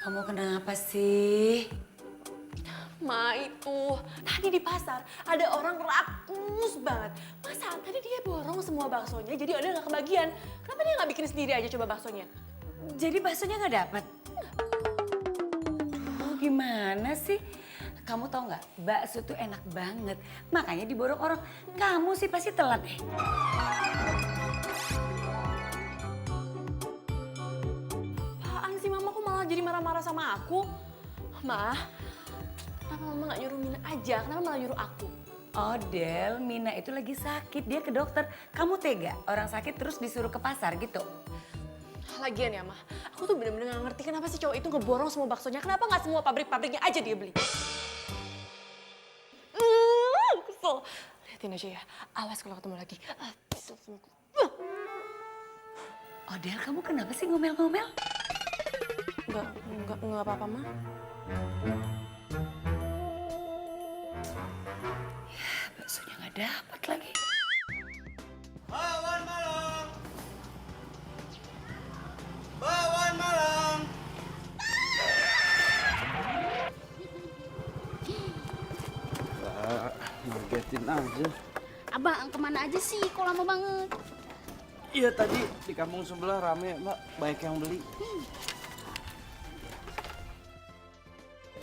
Kamu kenapa sih? Ma, itu tadi di pasar ada orang rakus banget. Masa tadi dia borong semua baksonya jadi ada nggak kebagian. Kenapa dia nggak bikin sendiri aja coba baksonya? Jadi baksonya nggak dapet? Oh, gimana sih? Kamu tau nggak, bakso tuh enak banget. Makanya diborong orang. Kamu sih pasti telat deh. Apaan sih mama kok malah jadi marah-marah sama aku? Ma, kenapa mama nggak nyuruh Mina aja? Kenapa malah nyuruh aku? Oh Del, Mina itu lagi sakit. Dia ke dokter. Kamu tega orang sakit terus disuruh ke pasar gitu? Lagian ya, Ma, aku tuh bener-bener gak ngerti kenapa sih cowok itu ngeborong semua baksonya. Kenapa nggak semua pabrik-pabriknya aja dia beli? Kesel. Liatin aja ya, awas kalau ketemu lagi. Kesel sama aku. Oh Del, kamu kenapa sih ngomel-ngomel? Enggak apa-apa, Ma. Ya, baksonya nggak dapet lagi. Bawan Malang! Bawan Malang! Ngagetin aja. Abang kemana aja sih? Kok lama banget? Iya tadi di kampung sebelah rame mbak, banyak yang beli.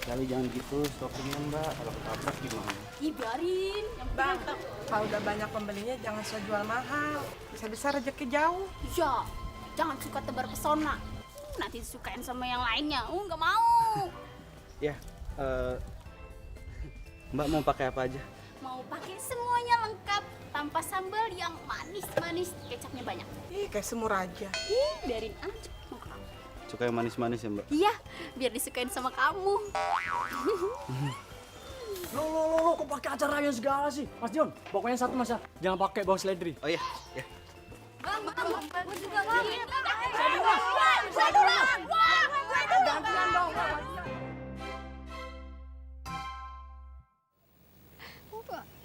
Kali jangan gitu stokingnya mbak, kalau ketabrak gimana? Ih biarin. Yang Bang, penting kalau udah banyak pembelinya jangan so jual mahal. Bisa-bisa rezeki jauh. ya, jangan suka tebar pesona. Nanti disukain sama yang lainnya. Nggak mau. Ya, mbak mau pakai apa aja? Mau pakai semuanya lengkap tanpa sambal yang manis-manis, kecapnya banyak. Ih, kayak semur aja. Ih, biarin aja sama kamu. Suka yang manis-manis ya mbak? Iya, biar disukain sama kamu. Lo kok pakai acaranya segala sih? Mas Dion, pokoknya satu mas ya, jangan pakai bau seledri. Oh iya, ya. Bang, gue juga bang. Saya dulu. Gantian dong.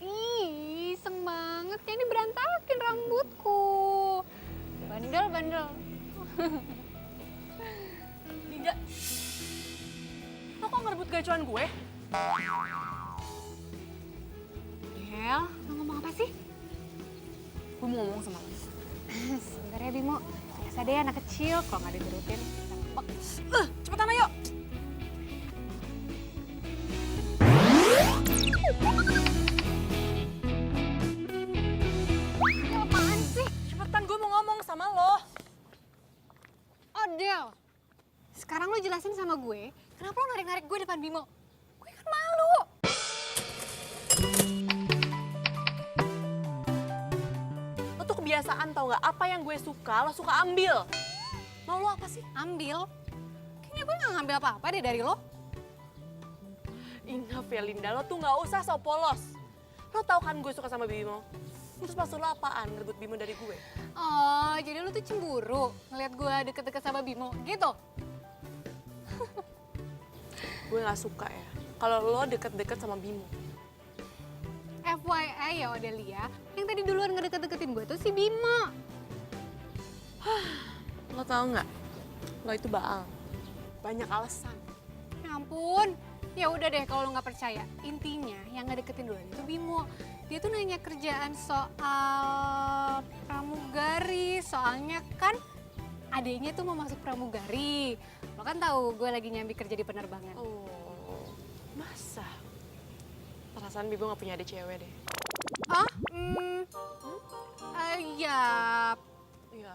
Ih, iseng banget. Kayak ini berantakin rambutku. Bandel. Dinda, lo kok ngerebut gacuan gue? Del, lo ngomong apa sih? Gue mau ngomong sama lo. Sebentar ya Bimo. Biasa deh anak kecil kalau nggak diturutin. Ngambek. Cepetan ayo! Ini apaan sih? Cepetan, gue mau ngomong sama lo. Oh Del, sekarang lo jelasin sama gue, kenapa lo narik-narik gue depan Bimo? Gue kan malu. Lo tuh kebiasaan tau gak? Apa yang gue suka, lo suka ambil. Mau lo apa sih? Ambil? Kayaknya gue nggak ngambil apa-apa deh dari lo. Enough ya Linda, lo tuh gak usah so polos. Lo tau kan gue suka sama Bimo? Terus maksud lo apaan ngerebut Bimo dari gue? Oh, jadi lo tuh cemburu ngeliat gue deket-deket sama Bimo, gitu? Gue gak suka ya kalau lo deket-deket sama Bimo. FYI ya Odelia, yang tadi duluan ngedeket-deketin gue tuh si Bimo. Lo tau gak? Lo itu baal. Banyak alasan. Ya ampun, ya udah deh kalau lo nggak percaya. Intinya yang ngedeketin duluan itu Bimo. Dia tuh nanya kerjaan soal pramugari, soalnya kan adiknya tuh mau masuk pramugari. Lo kan tahu gue lagi nyambi kerja di penerbangan. Oh, masa? Perasaan Bimo gak punya adik cewek deh. Ah, ya, Iya.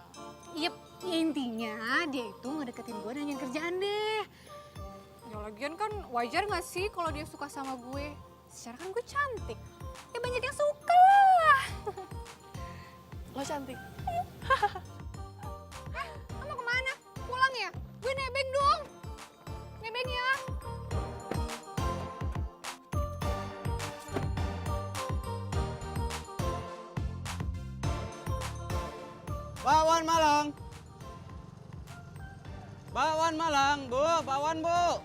yep, intinya dia itu ngedeketin gue nanya kerjaan deh. Ya lagian kan wajar gak sih kalau dia suka sama gue? Secara kan gue cantik, ya banyak yang suka lah. Lo cantik. Lo mau kemana? Pulang ya? Gue nebeng dong. Nebeng ya. Bawan Malang! Bawan Malang, Bu, bawan Bu!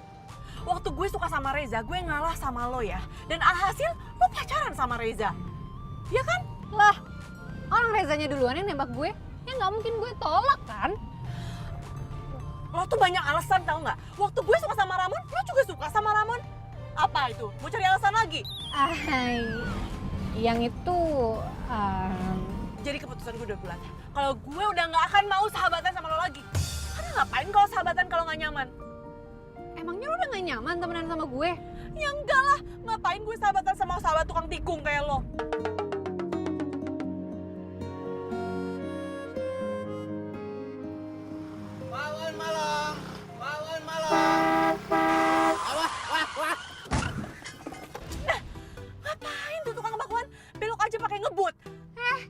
Waktu gue suka sama Reza, gue ngalah sama lo ya. Dan alhasil lo pacaran sama Reza. Ya kan? Lah, orang Rezanya duluan yang nembak gue. Ya nggak mungkin gue tolak kan? Lo tuh banyak alasan tau nggak? Waktu gue suka sama Ramon, lo juga suka sama Ramon. Apa itu? Mau cari alasan lagi? Yang itu Jadi keputusan gue udah bulat. Kalau gue udah nggak akan mau sahabatan sama lo lagi. Karena ngapain kalau sahabatan kalau nggak nyaman? emangnya lu udah gak nyaman temenan sama gue? Ya enggak lah, ngapain gue sahabatan sama sahabat tukang tikung kayak lo? Wawan malam, wawan malam. Ngapain tuh tukang bakwan? Belok aja pakai ngebut.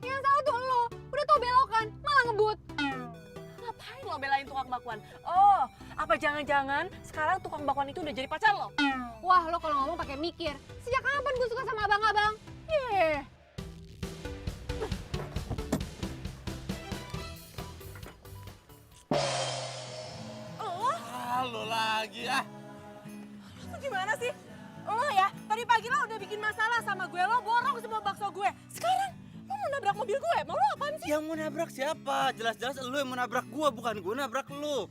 Yang salah tuh lo, udah tau belokan, malah ngebut. Ngapain lo belain tukang bakwan? Oh, apa jangan-jangan sekarang tukang bakwan itu udah jadi pacar lo? Wah, lo kalau ngomong pakai mikir. Sejak kapan gue suka sama abang-abang? Halo lagi ah. Lo tuh gimana sih? Lo ya, tadi pagi lo udah bikin masalah sama gue, lo borong semua bakso gue. Sekarang lo mau nabrak mobil gue, mau lo apaan sih? Yang mau nabrak siapa? Jelas-jelas lu yang mau nabrak gua, bukan gua nabrak lu.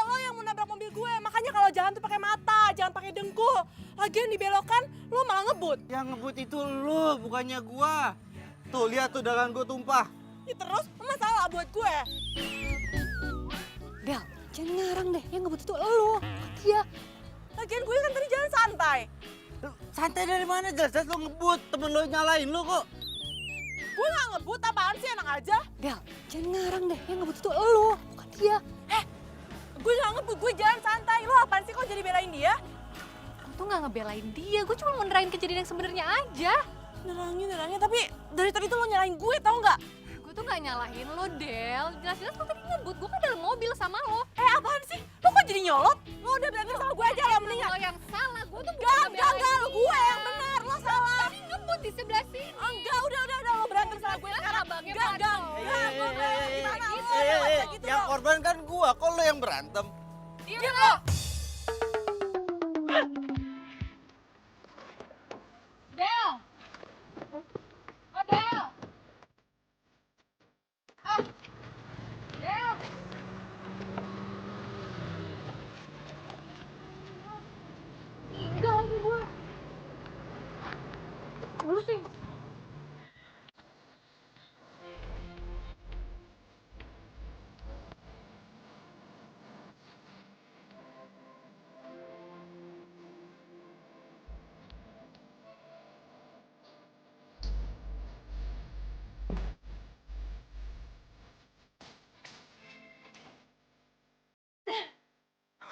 Lo yang mau nabrak mobil gue, makanya kalau jalan tuh pakai mata, jangan pakai dengkul. Lagian dibelokan, lo malah ngebut. Yang ngebut itu lu, bukannya gua. Tuh lihat tuh dagangan gua tumpah. Ya terus, masalah buat gue. Del, jangan ngarang deh, yang ngebut itu lo. Iya. Lagian gue kan tadi jalan santai. Santai dari mana? Jelas-jelas lu ngebut, temen lu nyalain lu kok. Gue gak ngebut, apaan sih, enak aja. Del, jangan ngarang deh, yang ngebut itu lo, bukan dia. Gue gak ngebut, gue jalan santai. Lo apaan sih kok jadi belain dia? Gue tuh gak ngebelain dia, gue cuma mau nerangin kejadian yang sebenarnya aja. Nerangin, tapi dari tadi tuh lo nyalain gue, tau gak? Gue tuh gak nyalahin lo, Del. Jelas-jelas lo tadi ngebut, gue kan dalam mobil sama lo. Apaan sih? Lo kok jadi nyolot? Lo udah berantem sama gue aja lah mendingan. Lo yang salah, gue tuh Enggak, bukan ngebelain lo gue yang benar, lo salah. Tadi ngebut di sebelah sini. Enggak, udah, lo berantem sama gue sekarang. Abangnya Enggak, Pato. gue berantem gimana lo? Eh, Gak bisa gitu yang dong. korban kan gua, kok lu yang berantem? Diam lo. Del! Oh, Del! Del! Tinggal lagi gue. Lu sih.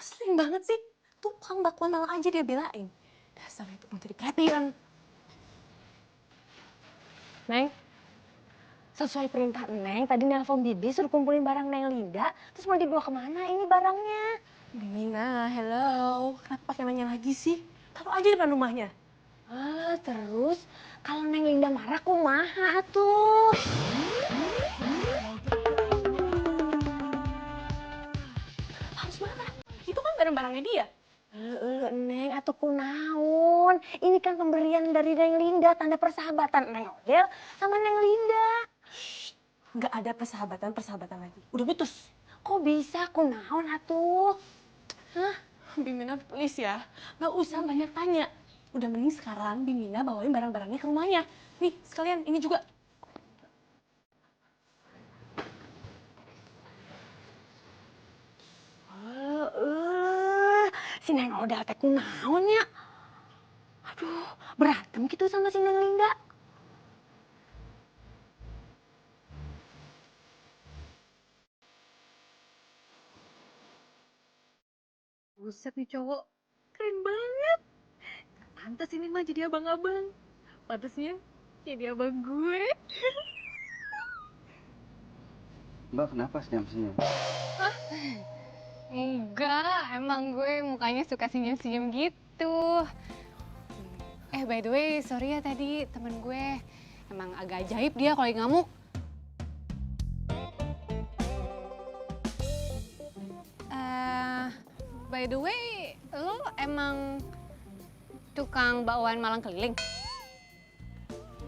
Sering banget sih. Tukang bakwan malah aja dia belain. Dasar itu mau jadi perhatian. Neng, sesuai perintah Neng, tadi nelpon Bibi suruh kumpulin barang Neng Linda, terus mau dibawa kemana ini barangnya? Bimina, hello. Kenapa pakai nanya lagi sih? Taruh aja di depan rumahnya. Terus kalau Neng Linda marah, kumaha tuh? Harus marah. Itu kan barang-barangnya dia. Neng, atuh kunaon? Ini kan pemberian dari Neng Linda, tanda persahabatan Neng Odel sama Neng Linda. Nggak ada persahabatan lagi. Udah putus. Kok bisa kunaon atuh? Bimina please ya. Nggak usah banyak tanya. Udah mending sekarang Bimina bawain barang-barangnya ke rumahnya. Nih sekalian ini juga. Si Neng Odel teh kunaon ya? Aduh, berantem gitu sama si Neng Linda. Buset nih cowok, keren banget. Pantas ini mah jadi abang-abang. Pantasnya jadi abang gue. Mbak kenapa senyum-senyum? Enggak, emang gue mukanya suka senyum-senyum gitu. By the way, sorry ya tadi temen gue. Emang agak ajaib dia kalau lagi ngamuk. By the way, lo emang tukang bakwan Malang keliling?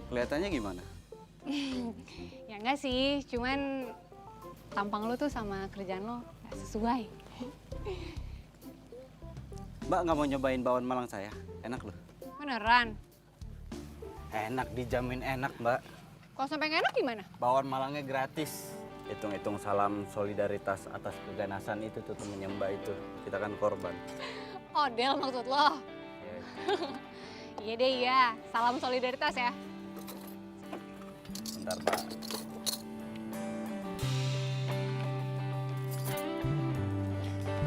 Kelihatannya gimana? Ya enggak sih, cuman tampang lo tuh sama kerjaan lo gak sesuai. Mbak nggak mau nyobain bakwan Malang saya? Enak loh. Beneran? Enak, dijamin enak Mbak. Kalau sampai nggak enak gimana? Bakwan Malangnya gratis. Hitung-hitung salam solidaritas atas keganasan itu tuh temennya Mbak itu. Kita kan korban. Odel maksud lo? Ya, Iya deh iya, salam solidaritas ya. bentar Mbak.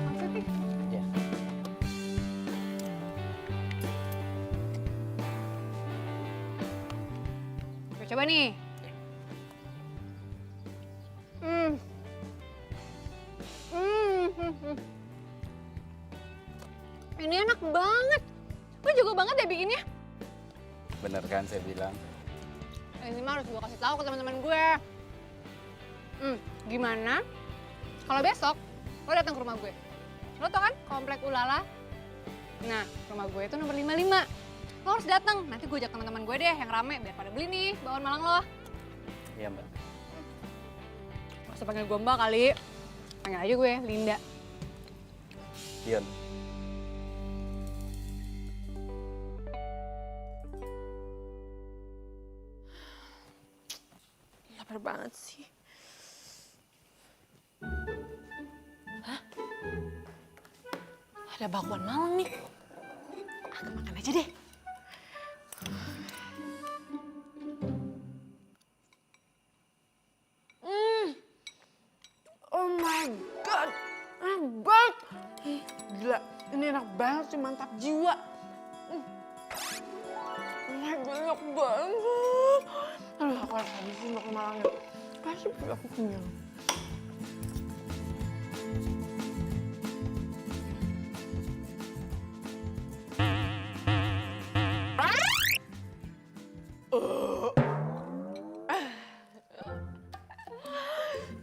Maksudnya? Ya. Coba nih. Ini enak banget. Gue jago banget deh bikinnya. Bener kan saya bilang? Ini mah harus gue kasih tahu ke teman-teman gue. Gimana? Kalau besok lo datang ke rumah gue. Lo tau kan komplek Ulala? Nah, rumah gue itu nomor 55. Lo harus datang. Nanti gue ajak teman-teman gue deh yang rame biar pada beli nih bakwan Malang lo. Iya Mbak. Gak usah panggil gue Mbak kali. Panggil aja gue Linda. Dion. Lapar banget sih. Hah? Ada bakwan Malang nih. Aku makan aja deh. Oh my god, enak banget. Gila, ini enak banget sih, mantap jiwa. Oh my god, enak banget. Aduh, aku harus habisin bakwan Malangnya. Pasti aku kenyang.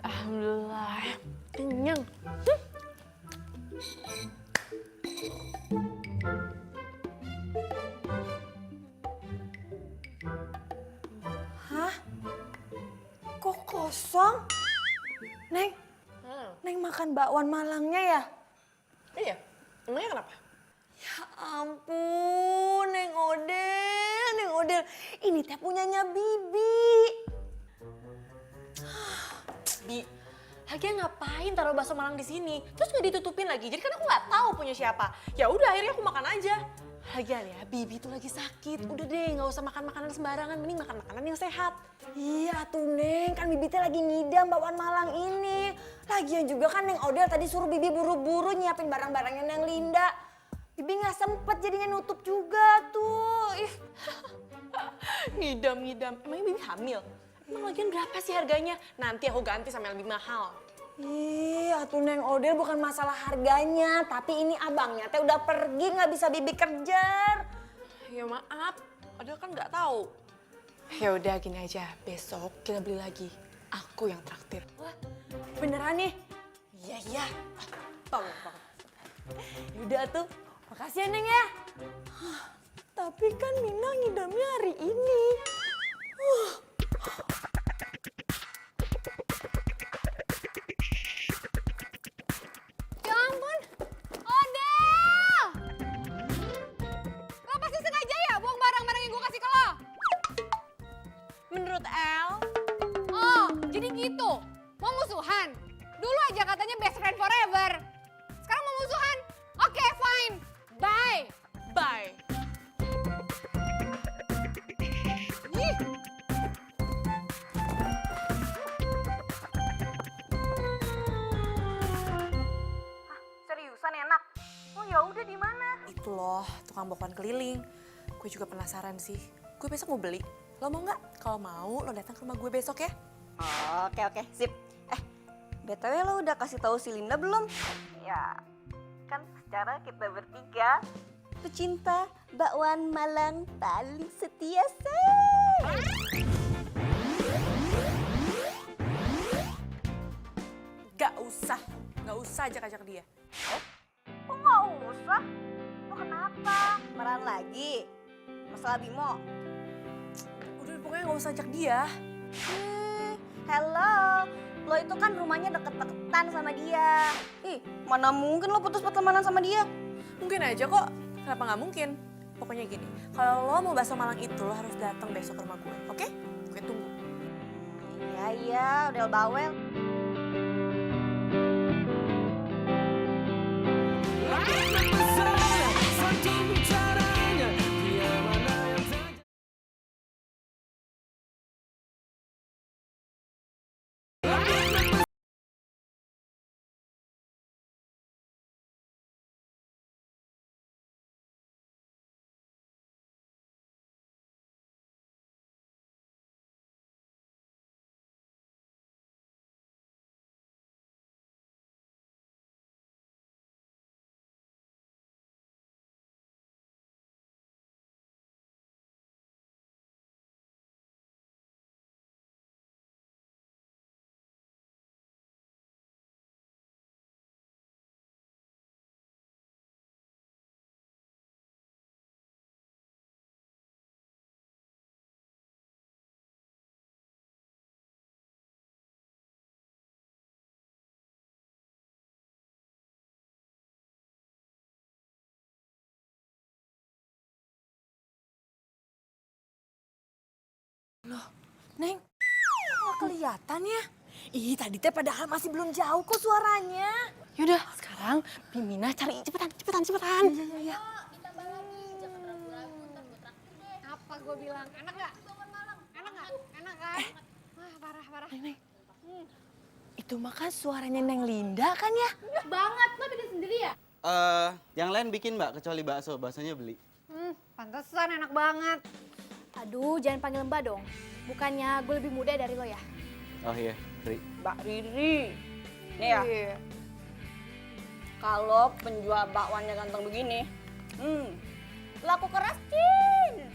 Alhamdulillah, kenyang. Hah? Kok kosong? Neng, Neng makan bakwan Malangnya ya? Iya, emangnya kenapa? Ya ampun, Neng Odel, Neng Odel. Ini teh punyanya Bibi. Bi, lagian ngapain taruh bakso Malang di sini? Terus nggak ditutupin lagi. Jadi kan aku nggak tahu punya siapa. Ya udah, akhirnya aku makan aja. Lagian ya, Bibi tuh lagi sakit. Udah deh, nggak usah makan makanan sembarangan. Mending makan makanan yang sehat. Iya tuh Neng, kan Bibi teh lagi ngidam bakwan Malang ini. Lagian juga kan Neng Odel tadi suruh Bibi buru-buru nyiapin barang-barangnya Neng Linda. Bibi nggak sempet jadinya nutup juga tuh. Ih. Ngidam. Emangnya Bibi hamil? Emang lagian berapa sih harganya? Nanti aku ganti sama yang lebih mahal. Ih, atuh Neng Odel bukan masalah harganya, tapi ini abangnya teh udah pergi nggak bisa Bibi kejar. Ya maaf, padahal kan nggak tahu. Ya udah gini aja, besok kita beli lagi. Aku yang traktir. Wah, beneran nih? Iya. Tolong. Yaudah tuh, makasih ya Neng ya. Tapi kan Mina ngidamnya hari ini. Ya ampun, Odel! Lo pasti sengaja ya buang barang-barang yang gue kasih ke lo? Menurut El, Oh, jadi gitu. Mau musuhan? Dulu aja katanya best friend forever. Sekarang mau musuhan? Oke, fine. Bye. bye. Ih. Seriusan enak? Oh ya udah di mana? Itu loh, tukang bakwan keliling. Gue juga penasaran sih. Gue besok mau beli. Lo mau nggak? Kalau mau, lo datang ke rumah gue besok ya. Oke, sip. BTW lo udah kasih tahu si Linda belum? Ya, kan secara kita bertiga pecinta bakwan Malang paling setia, say. Gak usah ajak-ajak dia. Kok nggak usah? Lo kenapa? Marahan lagi? Masalah Bimo? Udah pokoknya gak usah ajak dia. Hello, Lo itu kan rumahnya deket-deketan sama dia. Ih, mana mungkin lo putus pertemanan sama dia? Mungkin aja kok. Kenapa nggak mungkin? Pokoknya gini, kalau lo mau bakso Malang itu lo harus datang besok ke rumah gue, oke? Gue tunggu. Iya, udah bawel. Neng, nggak kelihatan ya? Ih, tadi teh padahal masih belum jauh kok suaranya. Yaudah, sekarang Bimina cari cepetan. Iya. Apa gue bilang? Enak nggak? Enak nggak? Enak kan? Wah, parah. Neng. Itu mah kan suaranya Neng Linda kan ya? Banget, lo bikin sendiri ya? Yang lain bikin mbak, kecuali bakso. Baksonya beli. Pantesan enak banget. Aduh, jangan panggil Mbak dong. Bukannya gue lebih muda dari lo ya? Oh iya, Ri. Mbak Riri. Nih ya, kalau penjual bakwannya ganteng begini, laku keras, Cin.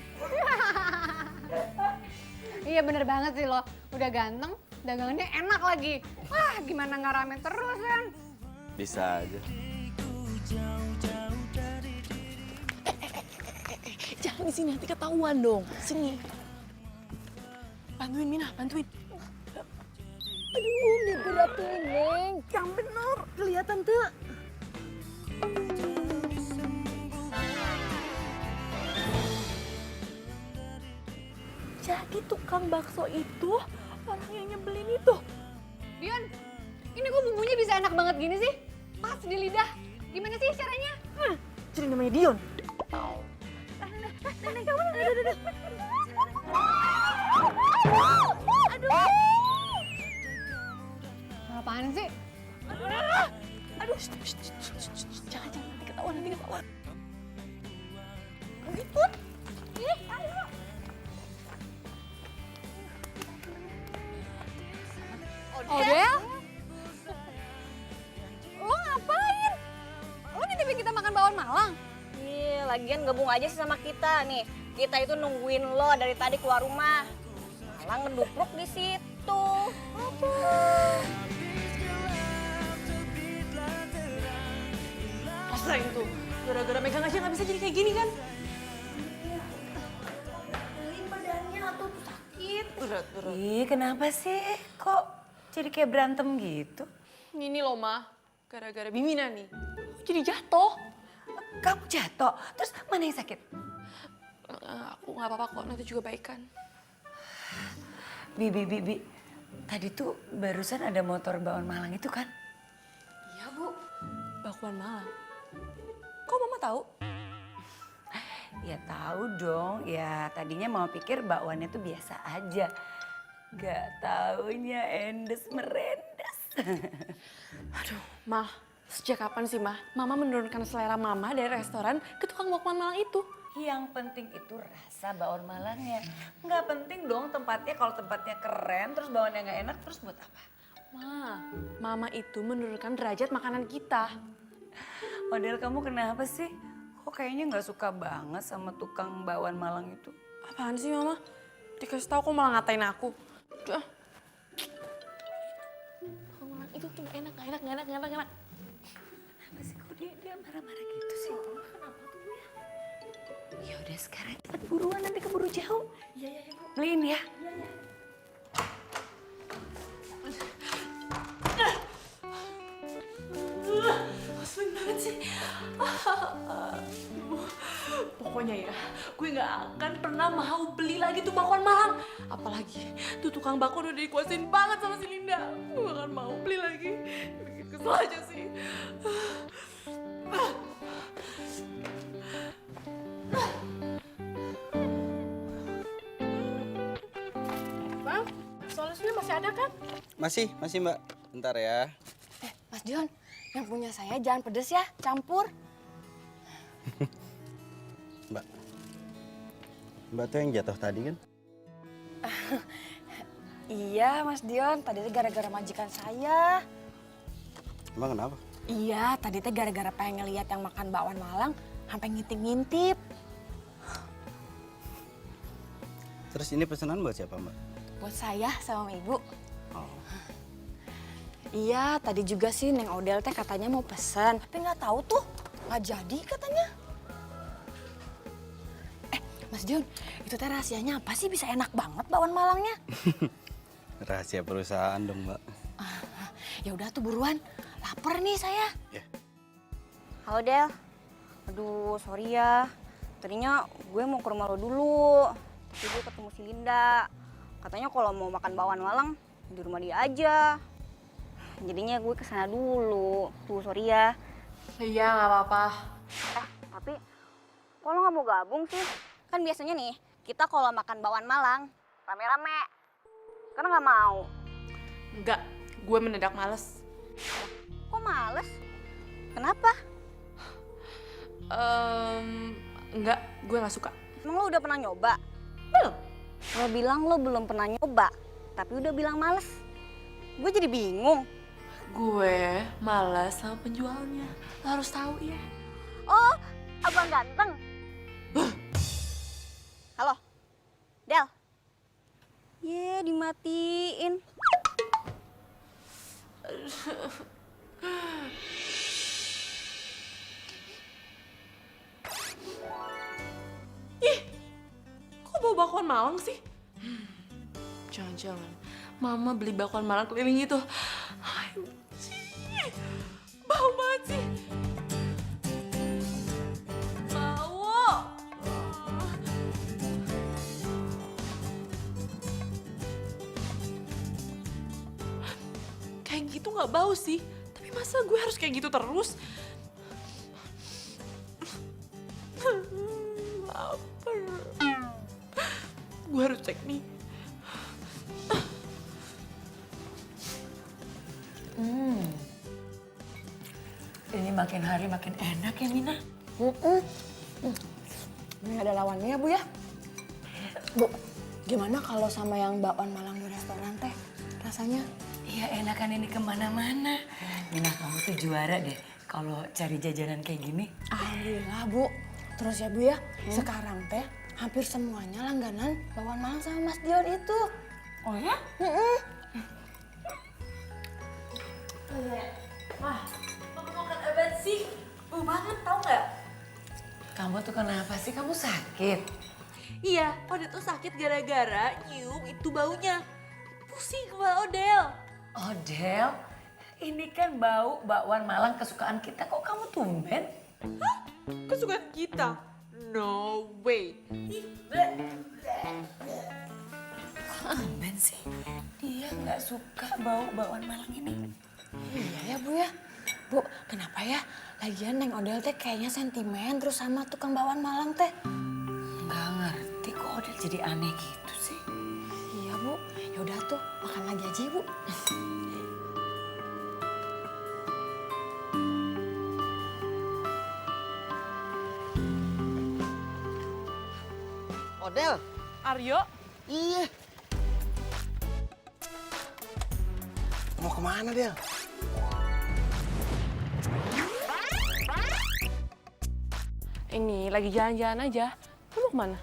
Iya bener banget sih lo. Udah ganteng, dagangannya enak lagi. Wah, gimana nggak rame terus kan? Bisa aja. Jangan di sini, nanti ketahuan dong. Sini. Bantuin Mina, bantuin. Aduh, digerakin, Neng. Yang bener, kelihatan tuh. Jadi tukang bakso itu orang yang nyebelin itu. Dion, ini kok bumbunya bisa enak banget gini sih? Pas di lidah. Gimana sih caranya? Jadi namanya Dion. Apaan sih? Aduh, jangan nanti ketahuan. Gitu. Odel? Lo ngapain? Lo nitipin kita makan bakwan Malang? Iya, lagian gabung aja sih sama kita nih. Kita itu nungguin lo dari tadi keluar rumah. Malah ngedupruk di situ. Rasain tuh, gara-gara megang aja nggak bisa jadi kayak gini kan? Badannya tuh sakit. Berat. Ih, kenapa sih? Kok jadi kayak berantem gitu? Ini loh, Ma. Gara-gara Bimina nih. Jadi jatuh. Kamu jatuh, terus mana yang sakit? Aku nggak apa-apa kok, nanti juga baikan. Bi. Tadi tuh barusan ada motor bakwan Malang itu kan? Iya, Bu. Bakwan Malang. Kok Mama tahu? Ya tahu dong, ya tadinya mau pikir bakwannya tuh biasa aja. Gak taunya endes merendes. Aduh, Ma. Sejak kapan sih, Ma? Mama menurunkan selera Mama dari restoran ke tukang bakwan Malang itu. Yang penting itu rasa bakwan Malangnya. Nggak penting dong tempatnya, kalau tempatnya keren terus bakwannya nggak enak terus buat apa? Ma, Mama itu menurunkan derajat makanan kita. Model kamu kenapa sih? Kok kayaknya nggak suka banget sama tukang bakwan Malang itu? Apaan sih, Mama? Dikasih tahu kok malah ngatain aku. Udah. Bakwan Malang itu tuh nggak enak. Kenapa sih kok dia marah-marah gitu sih? Kenapa tuh ya? Ya udah sekarang cepet buruan nanti keburu jauh. Iya Bu. Beliin ya. Pokoknya ya, gue gak akan pernah mau beli lagi tuh bakwan Malang. Apalagi tuh tukang bakwan udah dikuasain banget sama si Linda. Gue gak akan mau beli lagi. Bikin kesel aja sih. Bang, solusinya masih ada kan? Masih Mbak. Bentar ya. Mas Dion, yang punya saya jangan pedes ya, campur. Mbak. Mbak tuh yang jatuh tadi kan? Iya, Mas Dion, tadi teh gara-gara majikan saya. Emang kenapa? Iya, tadi teh gara-gara pengen ngeliat yang makan bakwan Malang, sampai ngintip-ngintip. Terus ini pesanan buat siapa Mbak? Buat saya sama Ibu. Oh. Iya, tadi juga sih Neng Odel teh katanya mau pesan, tapi nggak tahu tuh, nggak jadi katanya. Mas Dion, itu teh rahasianya apa sih bisa enak banget bakwan Malangnya? Rahasia perusahaan dong Mbak. Ya udah tuh buruan, lapar nih saya. Halo Del. Aduh, sorry ya. Tadinya gue mau ke rumah lo dulu. Tapi gue ketemu si Linda. Katanya kalau mau makan bakwan Malang di rumah dia aja. Jadinya gue kesana dulu. Tuh, sorry ya. Iya, gak apa-apa. Tapi kok lo gak mau gabung sih? Kan biasanya nih, kita kalau makan bakwan Malang rame-rame. Karena gak mau. Enggak, gue mendadak males. Kok males? Kenapa? Enggak, gue gak suka. Emang lo udah pernah nyoba? Belum. Lo bilang lo belum pernah nyoba, tapi udah bilang males. Gue jadi bingung. Gue malas sama penjualnya. Lo harus tahu ya. Oh, abang ganteng. Halo, Del. Ye, dimatiin. Kok bawa bakwan Malang sih? Jangan-jangan Mama beli bakwan Malang keliling itu. Ayo, bau banget sih. Bau. Kayak gitu nggak bau sih. Tapi masa gue harus kayak gitu terus? Lapar. Gue harus cek nih. Ini makin hari makin enak ya Mina. Ini ada lawannya ya Bu ya. Bu, gimana kalau sama yang bakwan Malang di restoran teh rasanya? Iya enakan ini kemana-mana. Mina kamu tuh juara deh kalau cari jajanan kayak gini. Alhamdulillah Bu. Terus ya Bu ya, sekarang teh hampir semuanya langganan bakwan Malang sama Mas Dion itu. Oh ya? Wah, kamu makan apa sih? Bau banget tau nggak? Kamu tuh kenapa sih? Kamu sakit? Iya, Odel tuh sakit gara-gara nyium itu baunya. Pusing kepala Odel. Odel, ini kan bau bakwan Malang kesukaan kita. Kok kamu tumben? Kesukaan kita? No way. Tumben sih. Dia nggak suka bau bakwan Malang ini. Iya ya Bu ya. Bu, kenapa ya? Lagian Neng Odel teh kayaknya sentimen terus sama tukang bakwan Malang teh. Nggak ngerti kok Odel jadi aneh gitu sih. Iya Bu, yaudah tuh makan lagi aja ya Bu. Odel. Aryo, Iya. Mau kemana, Del? ini lagi jalan-jalan aja. Lu mau kemana?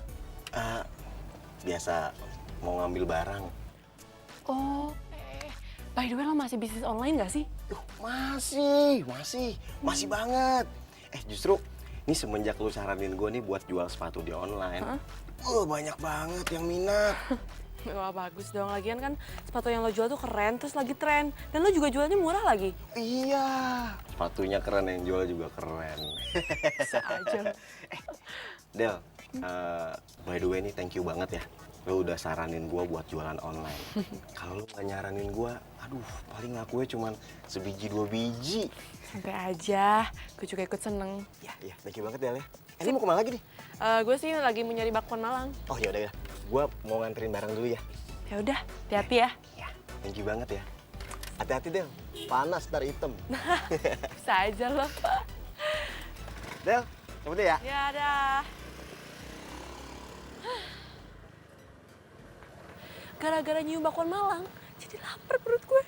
Biasa mau ngambil barang. Oh, by the way lo masih bisnis online gak sih? Masih banget. Justru ini semenjak lu saranin gue nih buat jual sepatu di online. Banyak banget yang minat. Wah bagus dong, lagian kan sepatu yang lo jual tuh keren, terus lagi tren. Dan lo juga jualnya murah lagi. Iya, sepatunya keren, yang jual juga keren. Bisa aja. Del, by the way nih thank you banget ya. Lo udah saranin gue buat jualan online. Kalau lo gak nyaranin gue, aduh paling lakunya cuman sebiji 2 biji. Santai aja, gue juga ikut seneng. Ya, thank you banget Del ya. Ini mau kemana lagi nih? Gue sih lagi mau nyari bakwan Malang. Oh yaudah ya, gue mau nganterin barang dulu ya. Ya udah, hati-hati ya. Ya, thank you banget ya. Hati-hati Del, panas ntar hitam. Bisa aja lo. Del, coba deh ya. Ya dah. Gara-gara nyium bakwan Malang, jadi lapar perut gue.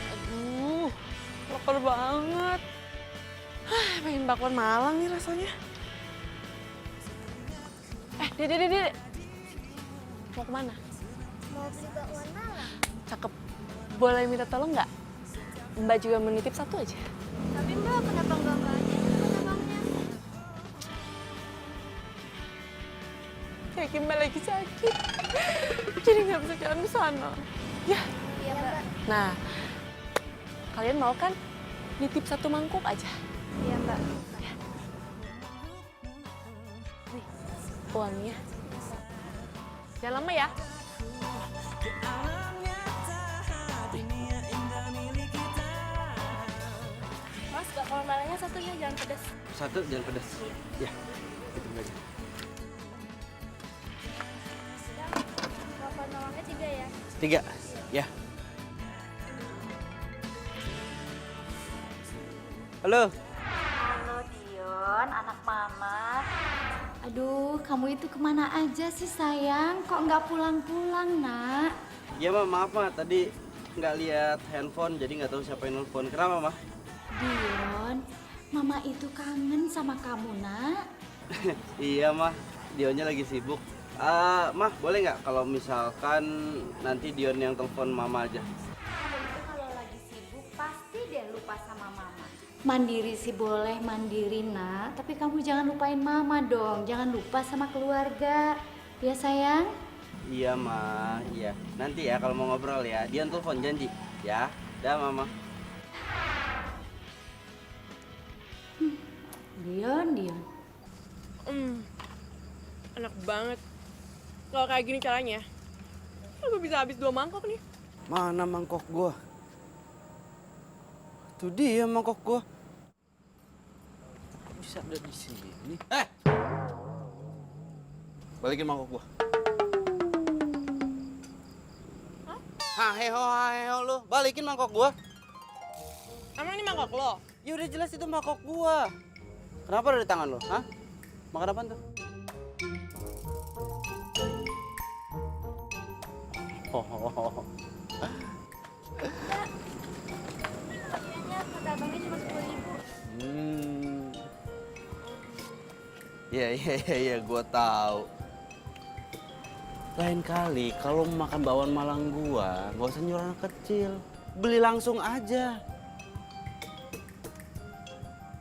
Aduh, lapar banget. Pengen bakwan Malang nih rasanya. Dede. Mau kemana? Mau beli bakwan Malang. Cakep. Boleh minta tolong nggak? Mbak juga menitip satu aja. Tapi Mbak, kenapa nggak Mbak aja yang ikut abangnya? Kayak Mbak lagi sakit. Jadi nggak bisa jalan ke sana. Ya. Iya Mbak. Nah, kalian mau kan nitip satu mangkuk aja? Iya Mbak. Nih, uangnya. Jangan lama ya. Mas, bakwan Malangnya satunya jangan pedas. Satu jangan pedas. Ya, itu aja. Bakwan Malangnya 3 ya. 3, ya. Halo. Halo Dion, anak mama. Aduh, kamu itu kemana aja sih sayang? Kok nggak pulang-pulang, nak? Ya Ma, maaf Ma, tadi nggak lihat handphone jadi nggak tahu siapa yang nelfon. Kenapa Ma? Dion, mama itu kangen sama kamu, nak. Iya Ma, Dionnya lagi sibuk. Mah, boleh nggak kalau misalkan nanti Dion yang telepon Mama aja? Kamu itu kalau lagi sibuk pasti deh lupa sama mama. Mandiri sih boleh mandiri, nak. Tapi kamu jangan lupain mama dong. Jangan lupa sama keluarga. Ya sayang? Iya Ma, iya. Nanti ya kalau mau ngobrol ya, Dion telepon janji. Ya, dah Mama. Dion. Enak banget. Kalau kayak gini caranya, gue bisa habis 2 mangkok nih. Mana mangkok gua? Tuh dia mangkok gua. Bisa ada di sini. Balikin mangkok gua. Hah? Heho lu. Balikin mangkok gua. Emang ini mangkok lo? Ya udah jelas itu mangkok gua. Kenapa ada di tangan lo? Hah? Makan apaan tuh? Harganya kata abangnya cuma 10.000. Iya, gua tahu. Lain kali kalau makan bakwan Malang gua, nggak usah nyuruh anak kecil. Beli langsung aja.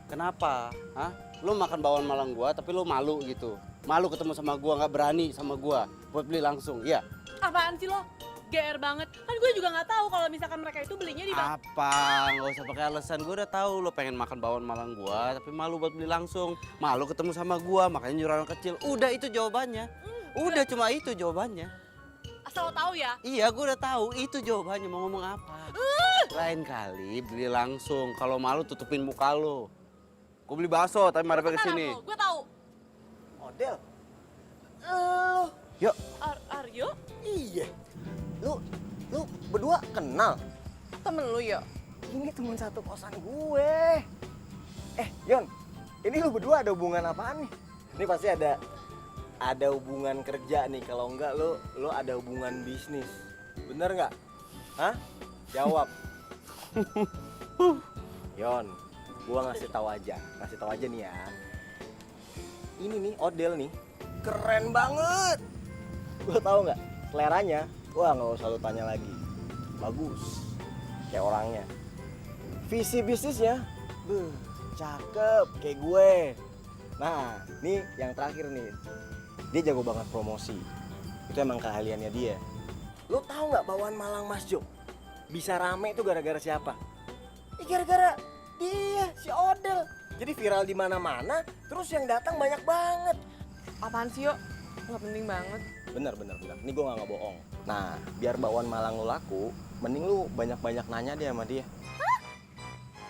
Kenapa? Hah? Lu makan bakwan Malang gua tapi lu malu gitu. Malu ketemu sama gua, nggak berani sama gua buat beli langsung. Iya. Apaan sih lo? GR banget. Kan gue juga nggak tahu kalau misalkan mereka itu belinya di Apa? Nggak usah pakai alasan. Gue udah tahu lo pengen makan bakwan Malang gua, tapi malu buat beli langsung. Malu ketemu sama gua, makanya nyuruh anak kecil. Udah itu jawabannya. Udah cuma itu jawabannya. Asal lo tahu ya. Iya, gue udah tahu. Itu jawabannya. Mau ngomong apa? Lain kali beli langsung. Kalau malu tutupin muka lo. Gue beli bakso, tapi marahnya ke sini. Gue tahu. Model. Yuk. Aryo? Iya. Lu berdua kenal? Temen lu ya? Ini teman satu kosan gue. Yon, ini lu berdua ada hubungan apaan nih? Ini pasti ada hubungan kerja nih. Kalau enggak lu ada hubungan bisnis. Bener nggak? Hah? Jawab. Yon, gua ngasih tahu aja nih ya. Ini nih Odel nih, keren banget. Gua tahu nggak? Seleranya, wah nggak usah lu tanya lagi. Bagus, kayak orangnya. Visi bisnisnya, cakep kayak gue. Nah, nih yang terakhir nih. Dia jago banget promosi. Itu emang keahliannya dia. Lo tahu nggak bawaan Malang Mas Jo? Bisa rame itu gara-gara siapa? Gara-gara dia, si Odel. Jadi viral di mana-mana, terus yang datang banyak banget. Apaan sih, yuk? Nggak penting banget. Bener. Ini gue nggak bohong. Nah, biar bawaan Malang lo laku, mending lu banyak-banyak nanya dia sama dia.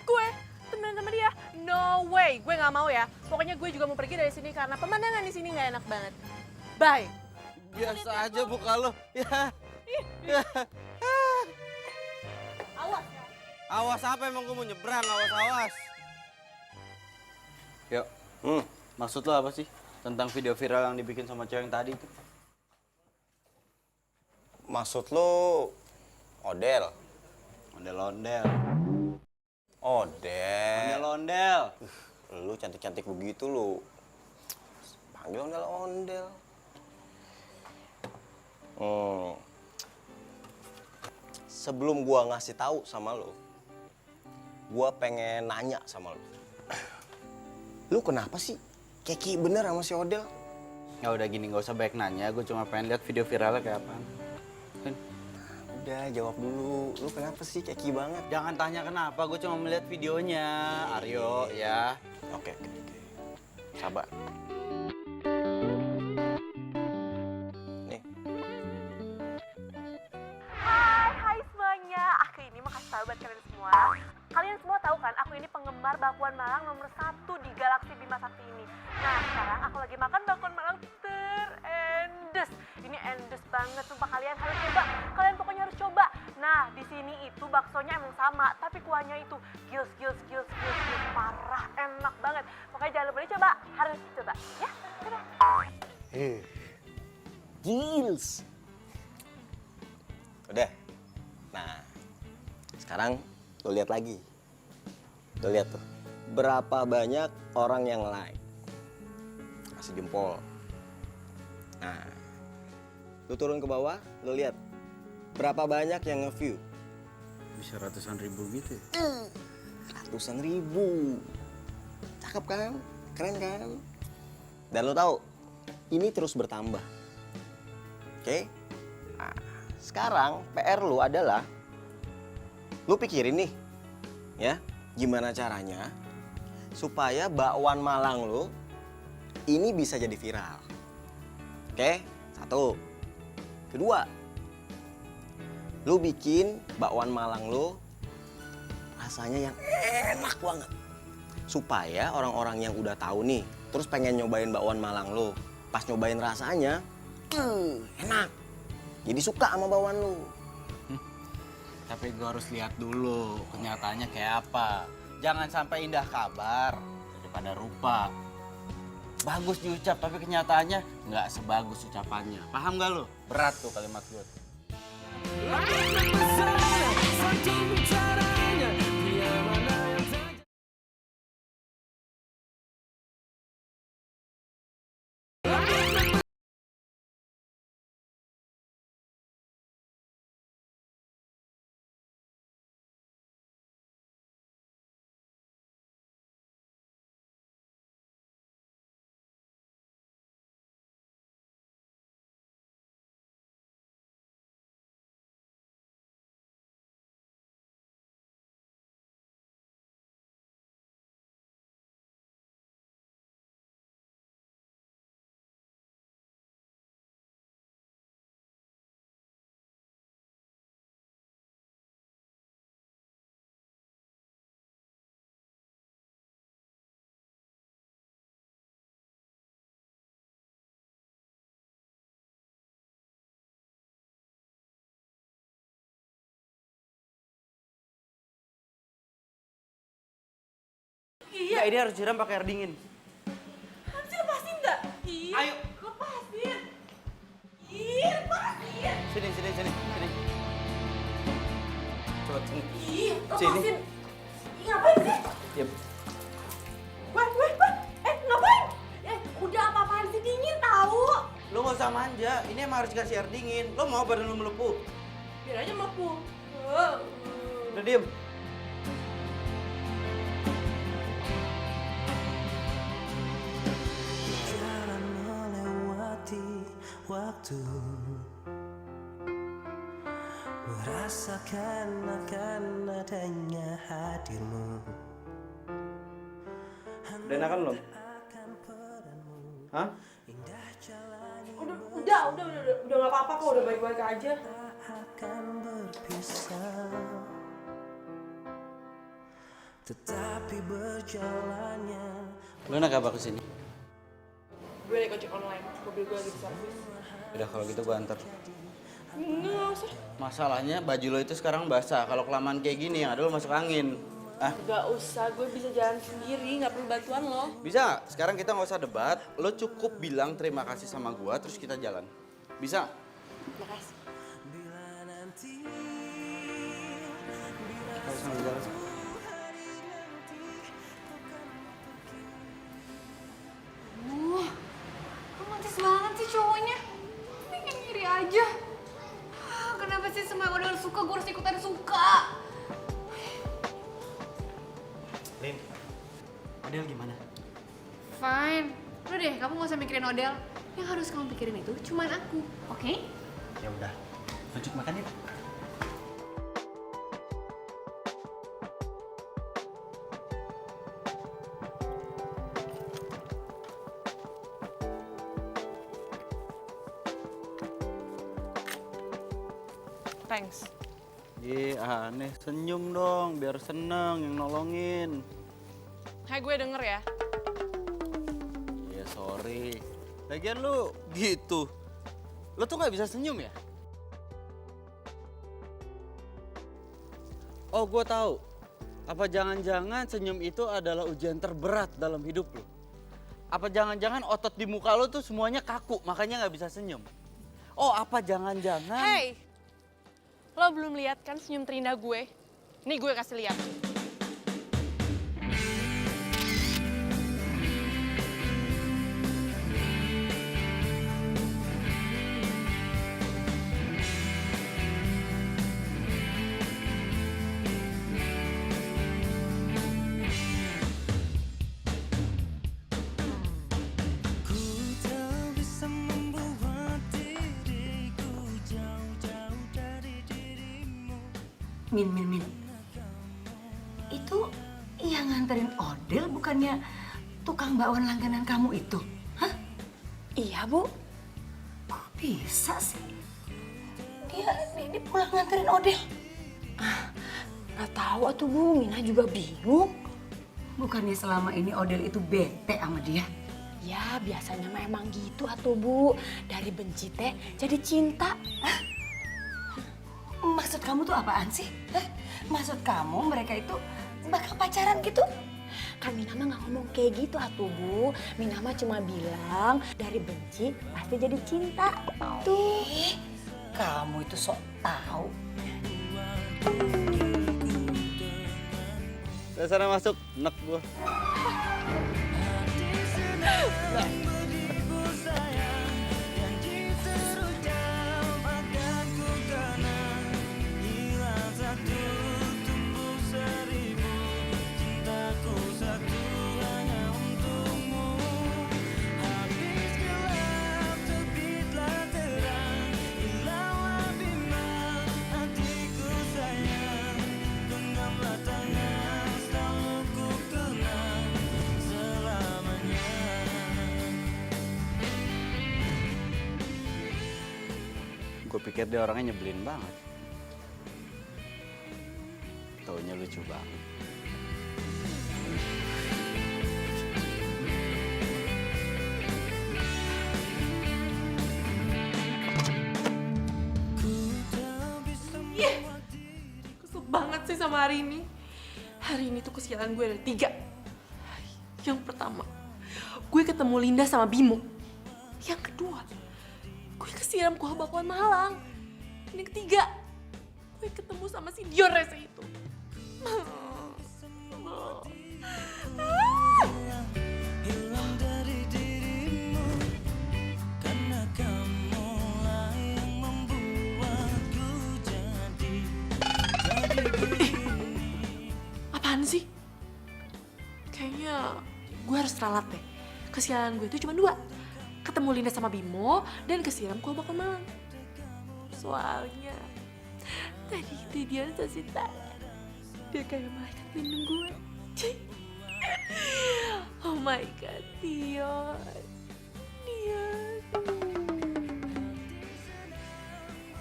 Gue temenan sama dia? No way, gue nggak mau ya. Pokoknya gue juga mau pergi dari sini karena pemandangan di sini nggak enak banget. Bye. Biasa aja muka lo. Ya. Awas. Awas apa emang gue mau nyebrang, awas. Yuk, maksud lo apa sih tentang video viral yang dibikin sama cewek yang tadi itu? Maksud lo Odel? Ondel-ondel. Odel. Ondel-ondel. Lu cantik-cantik begitu lu. Panggil ondel-ondel. Sebelum gua ngasih tahu sama lu, gua pengen nanya sama lu. Lu kenapa sih keki bener sama si Odel? Ya udah gini, nggak usah banyak nanya. Gue cuma pengen lihat video viralnya kayak apaan. Kan? Udah jawab dulu. Lu kenapa sih keki banget? Jangan tanya kenapa, gue cuma melihat videonya. Aryo, ya. Oke. Sabar. Nih. Hai semuanya. Aku ini mau kasih tahu buat kalian semua. Kalian semua tahu kan, aku ini penggemar bakwan Malang nomor 1 di Galaksi Bima Sakti ini. Nah, sekarang aku lagi makan bakwan Malang terendes. Ini endes banget, sumpah kalian harus coba. Kalian pokoknya harus coba. Nah, di sini itu baksonya emang sama, tapi kuahnya itu gils. Parah, enak banget. Pokoknya jangan lupa dicoba, harus coba. Ya, dadah. Gils. Udah. Nah, sekarang lo lihat lagi. Lo lihat tuh. Berapa banyak orang yang like. Kasih jempol. Nah, lo turun ke bawah, lo lihat. Berapa banyak yang nge-view? Bisa ratusan ribu gitu ya? Ratusan ribu. Cakep kan? Keren kan? Dan lo tahu, ini terus bertambah. Oke? Nah, sekarang PR lo adalah lu pikirin nih, ya, gimana caranya supaya bakwan Malang lu ini bisa jadi viral. Oke, 1. Kedua, lu bikin bakwan Malang lu rasanya yang enak banget. Supaya orang-orang yang udah tahu nih, terus pengen nyobain bakwan Malang lu. Pas nyobain rasanya, enak. Jadi suka sama bakwan lu. Tapi gue harus lihat dulu kenyataannya kayak apa. Jangan sampai indah kabar daripada rupa. Bagus diucap tapi kenyataannya nggak sebagus ucapannya. Paham gak lo? Berat tuh kalimat gue. Iya, ini harus siram pakai air dingin. Hamsi lepasin nggak? Iya. Ayo. Lepasin. Iya, lepasin. Sini. Coba sini. Iya, Sini. lepasin. Iya, ngapain sih? Diam. Wah. Ngapain? Udah apa-apaan sih, dingin tahu. Lo nggak usah manja. Ini emang harus dikasih air dingin. Lo mau badan lo melepuh? Biar aja melepuh. Udah diem. merasakan akan adanya hadirmu. Udah enakan belum? Hah? Udah nggak apa-apa kok, udah baik-baik aja. Akan berpisah, tetapi berjalannya. Lu naik apa kesini? Gue naik ojek online, mobil gue lagi di servis. Udah kalau gitu gua anter. Nggak usah. Masalahnya baju lo itu sekarang basah. Kalau kelamaan kayak gini yang ada lo masuk angin. Ah, Gak usah, gue bisa jalan sendiri, nggak perlu bantuan lo. bisa? Sekarang kita nggak usah debat. Lo cukup bilang terima kasih sama gua terus kita jalan. Bisa? Makasih. Kita sambil jalan. Romantis banget sih cowoknya. Pengen ngiri aja. Kenapa sih semua yang udah suka gue harus ikutan suka? Lin, Adel gimana? Fine. Udah deh, kamu gak usah mikirin Odell. Yang harus kamu pikirin itu cuman aku, oke? Ya udah, lanjut makan yuk. Thanks. Aneh. Senyum dong, biar seneng yang nolongin. Hai, gue denger ya. Ya sorry. Lagian lu gitu. Lu tuh nggak bisa senyum ya? Oh, gue tahu. Apa jangan-jangan senyum itu adalah ujian terberat dalam hidup lu? Apa jangan-jangan otot di muka lu tuh semuanya kaku, makanya nggak bisa senyum? Oh, apa jangan-jangan? Hey, lo belum lihat kan senyum terindah gue? Nih gue kasih lihat. Min. Itu yang nganterin Odell bukannya tukang bakwan langganan kamu itu? Hah? Iya, Bu. Kok bisa sih? Dia pulang nganterin Odell. Nggak tahu atuh, Bu. Mina juga bingung. Bukannya selama ini Odell itu bete sama dia? Ya, biasanya mah emang gitu atuh, Bu. Dari benci teh jadi cinta. Maksud kamu tuh apaan sih? Hah? Maksud kamu mereka itu bakal pacaran gitu? Kan Mina mah nggak ngomong kayak gitu atuh, Bu. Mina mah cuma bilang dari benci pasti jadi cinta. Tuh. Kamu itu sok tahu. Ke sana masuk, nek gua. Gue pikir dia orangnya nyebelin banget. Taunya lucu banget. Kesel banget sih sama hari ini. Hari ini tuh kesialan gue ada 3. Yang pertama, gue ketemu Linda sama Bimo. Yang kedua, gue kesiram kuah bakwan Malang. Yang ketiga, gue ketemu sama si Dion rese itu. Hilang dari dirimu, karena kamulah yang membuatku jadi begini. Apaan sih? Kayaknya gue harus ralat deh. Kesialan gue itu cuma 2. Ketemu Linda sama Bimo dan kesiram kuah bakwan Malang. Soalnya Tadi itu dia kasih tangan. Dia kayak malaikat pelindung gue. Oh my God, Dion. Dion.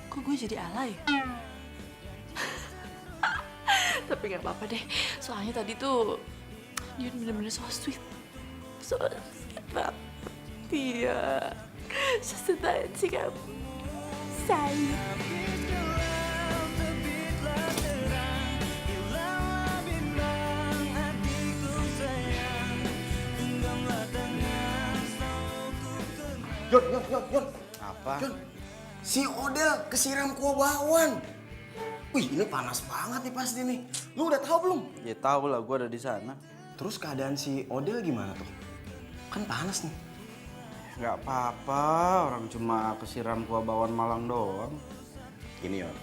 Kok gue jadi alay? Tapi gak apa-apa deh. Soalnya tadi tuh Dion bener-bener so sweet. So sweet banget. Dion. Sesuatu sih kamu. Sayang. Yon. Apa? Yon, si Odel kesiram kuah bakwan. Wih, ini panas banget nih pasti nih. Lu udah tahu belum? Ya tahu lah, gue ada di sana. Terus keadaan si Odel gimana tuh? Kan panas nih. Nggak apa-apa, orang cuma kesiram kuah bakwan Malang doang. Gini Yon,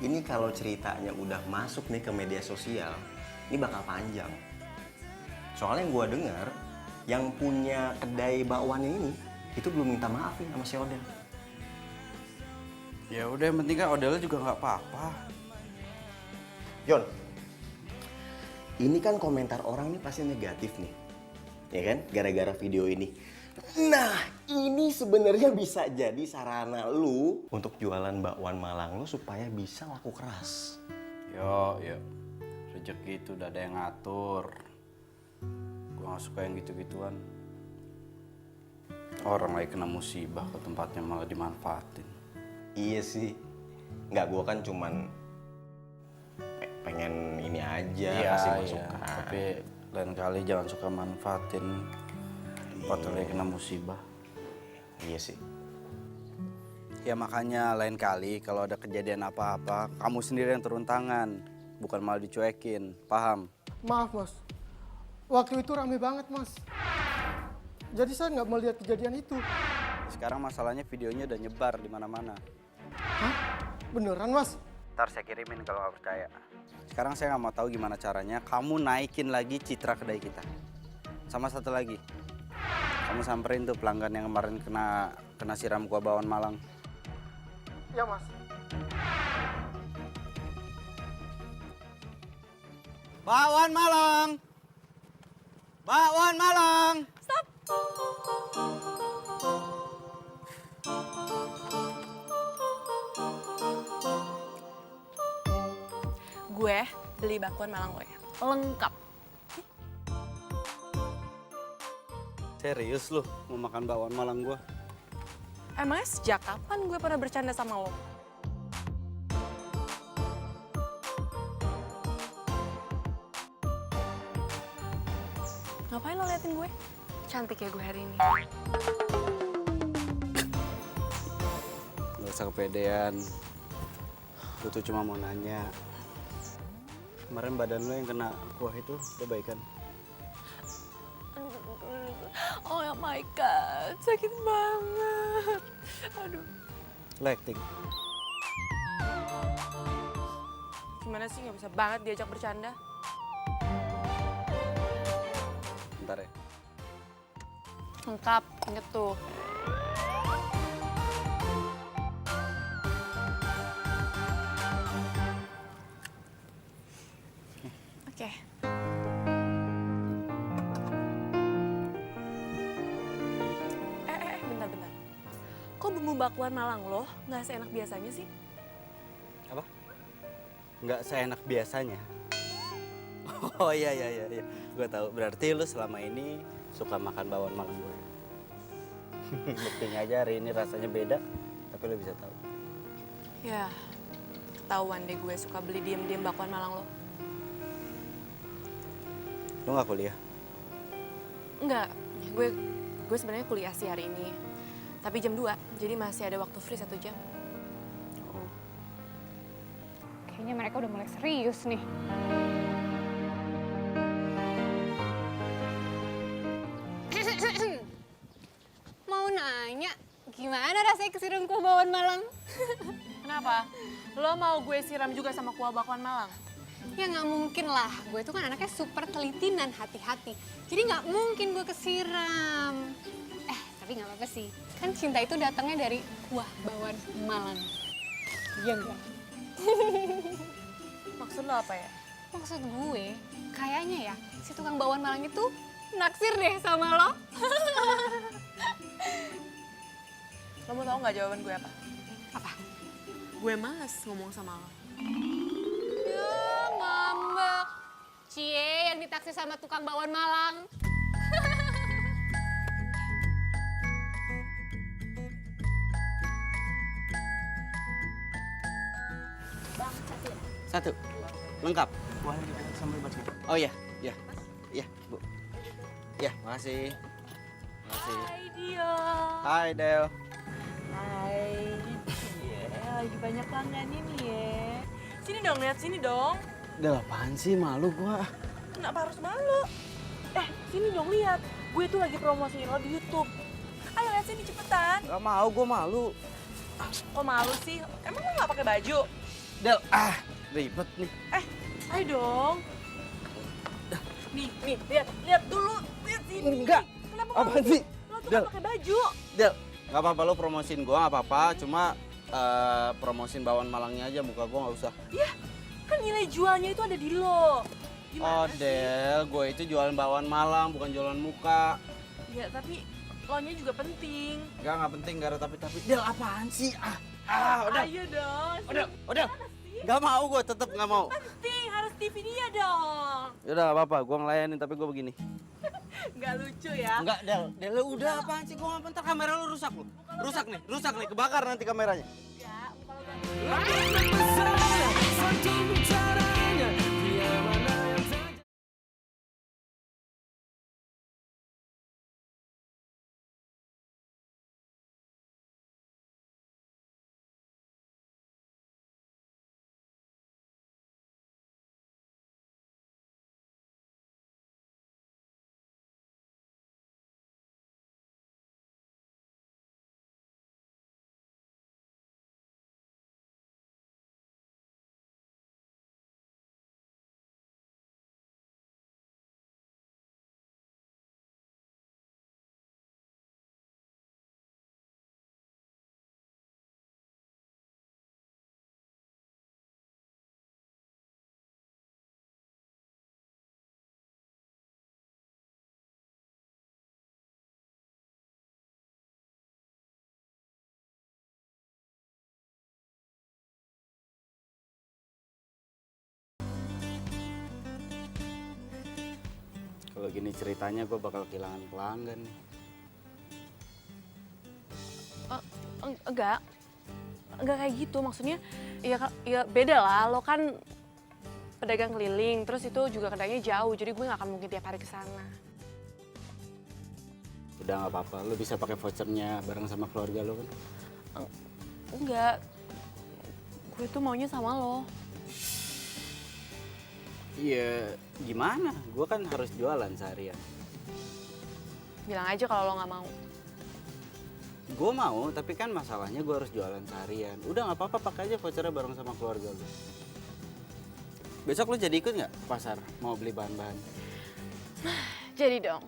ini kalau ceritanya udah masuk nih ke media sosial, ini bakal panjang. Soalnya yang gue dengar, yang punya kedai bakwannya ini, itu belum minta maaf nih sama si Odel. Ya udah, yang penting kan Odelnya juga nggak apa-apa. Yon, ini kan komentar orang nih pasti negatif nih, ya kan? Gara-gara video ini. Nah, ini sebenarnya bisa jadi sarana lu untuk jualan bakwan Malang lu supaya bisa laku keras. Yo, rezeki itu udah ada yang ngatur. Gue nggak suka yang gitu-gituan. Orang lagi kena musibah ke tempatnya malah dimanfaatin. Iya sih, nggak, gua kan cuman pengen ini aja, kasih masukan. Tapi lain kali jangan suka manfaatin tempat lagi kena musibah. Iya sih. Ya makanya lain kali kalau ada kejadian apa-apa, kamu sendiri yang turun tangan, bukan malah dicuekin, paham? Maaf mas, waktu itu rame banget mas. Jadi saya nggak melihat kejadian itu. Sekarang masalahnya videonya udah nyebar di mana-mana. Hah? Beneran mas? Ntar saya kirimin kalau nggak percaya. Sekarang saya nggak mau tahu gimana caranya kamu naikin lagi citra kedai kita. Sama satu lagi, kamu samperin tuh pelanggan yang kemarin kena siram kuah bakwan Malang. Ya mas. Bakwan Malang! Bakwan Malang! Stop! Gue beli bakwan Malang lo ya, lengkap. Serius lu mau makan bakwan Malang gua? Emangnya sejak kapan gue pernah bercanda sama lo? Ngapain lo liatin gue? Cantik ya gue hari ini. Gak usah kepedean. Gue tuh cuma mau nanya. Kemarin badan lo yang kena kuah itu udah baik kan? Oh my God, sakit banget. Aduh. Acting. Gimana sih nggak bisa banget diajak bercanda? Bentar ya. Lengkap, inget tuh. Oke. Bentar. Kok bumbu bakwan Malang lo nggak seenak biasanya sih? Apa? Nggak seenak biasanya. Oh iya. Gue tahu. Berarti lu selama ini suka makan bakwan Malang gue. Buktinya aja hari ini rasanya beda, tapi lu bisa tahu. Ya, ketahuan deh gue suka beli diem-diem bakwan Malang lo. Lu nggak kuliah? Enggak, gue sebenarnya kuliah sih hari ini. Tapi jam 2, jadi masih ada waktu free 1 jam. Oh. Kayaknya mereka udah mulai serius nih. Mau nanya, gimana rasanya kesiram kuah bakwan Malang? Kenapa? Lo mau gue siram juga sama kuah bakwan Malang? Ya nggak mungkin lah, gue tuh kan anaknya super teliti dan hati-hati. Jadi nggak mungkin gue kesiram. Tapi nggak apa-apa sih, kan cinta itu datangnya dari kuah bakwan Malang. Iya enggak? Maksud lo apa ya? Maksud gue, kayaknya ya si tukang bakwan Malang itu naksir deh sama lo. Lo mau tau nggak jawaban gue apa? Apa? Gue males ngomong sama lo. Ya, ngambek. Cie yang ditaksir sama tukang bakwan Malang. Satu. Lengkap. Wah, sambil baca. Oh iya, iya. Iya, Bu. Iya, makasih. Makasih. Hai Dio. Hai, Del. Hai. Lagi banyak pelanggan ini ya. Sini dong, lihat sini dong. Del, apaan sih? Malu gua. Kenapa harus malu? Sini dong lihat. Gue tuh lagi promosiin lo di YouTube. Ayo lihat sini cepetan. Gak mau, gua malu. Kok malu sih? Emang lo nggak pakai baju? Del, ribet nih. Ayo dong. Nih, lihat dulu. Lihat sini. Enggak. Kenapa Apaan sih? Lo tuh Del. nggak pakai baju. Del, gak apa-apa lo promosiin gua, gak apa-apa. Cuma promosiin bakwan Malangnya aja, muka gua gak usah. Ya, kan nilai jualnya itu ada di lo. Oh, Del, gue itu jualan bakwan Malang, bukan jualan muka. Ya, tapi lo-nya juga penting. Gak penting, gak ada tapi-tapi. Del, apaan sih? Udah. Ayo dong. Udah. Gak mau, gue tetep gak mau. Penting, harus TV dia dong. Yaudah, gak apa-apa. Gue ngelayanin, tapi gue begini. Nggak lucu ya? Enggak, Del. Del, lu udah apaan sih? Gue gak bentar, kamera lu rusak lu. Rusak nih, kebakar nanti kameranya. Kalau gini ceritanya gue bakal kehilangan pelanggan nih. Enggak kayak gitu. Maksudnya, ya beda lah. Lo kan pedagang keliling, terus itu juga kedainya jauh, jadi gue nggak akan mungkin tiap hari ke sana. Udah nggak apa-apa, lo bisa pakai vouchernya bareng sama keluarga lo kan? Enggak, gue tuh maunya sama lo. Iya, gimana? Gue kan harus jualan seharian. Bilang aja kalau lo nggak mau. Gue mau, tapi kan masalahnya gue harus jualan seharian. Udah nggak apa-apa, pakai aja vouchernya bareng sama keluarga lo. Besok lo jadi ikut nggak ke pasar mau beli bahan-bahan? Jadi dong.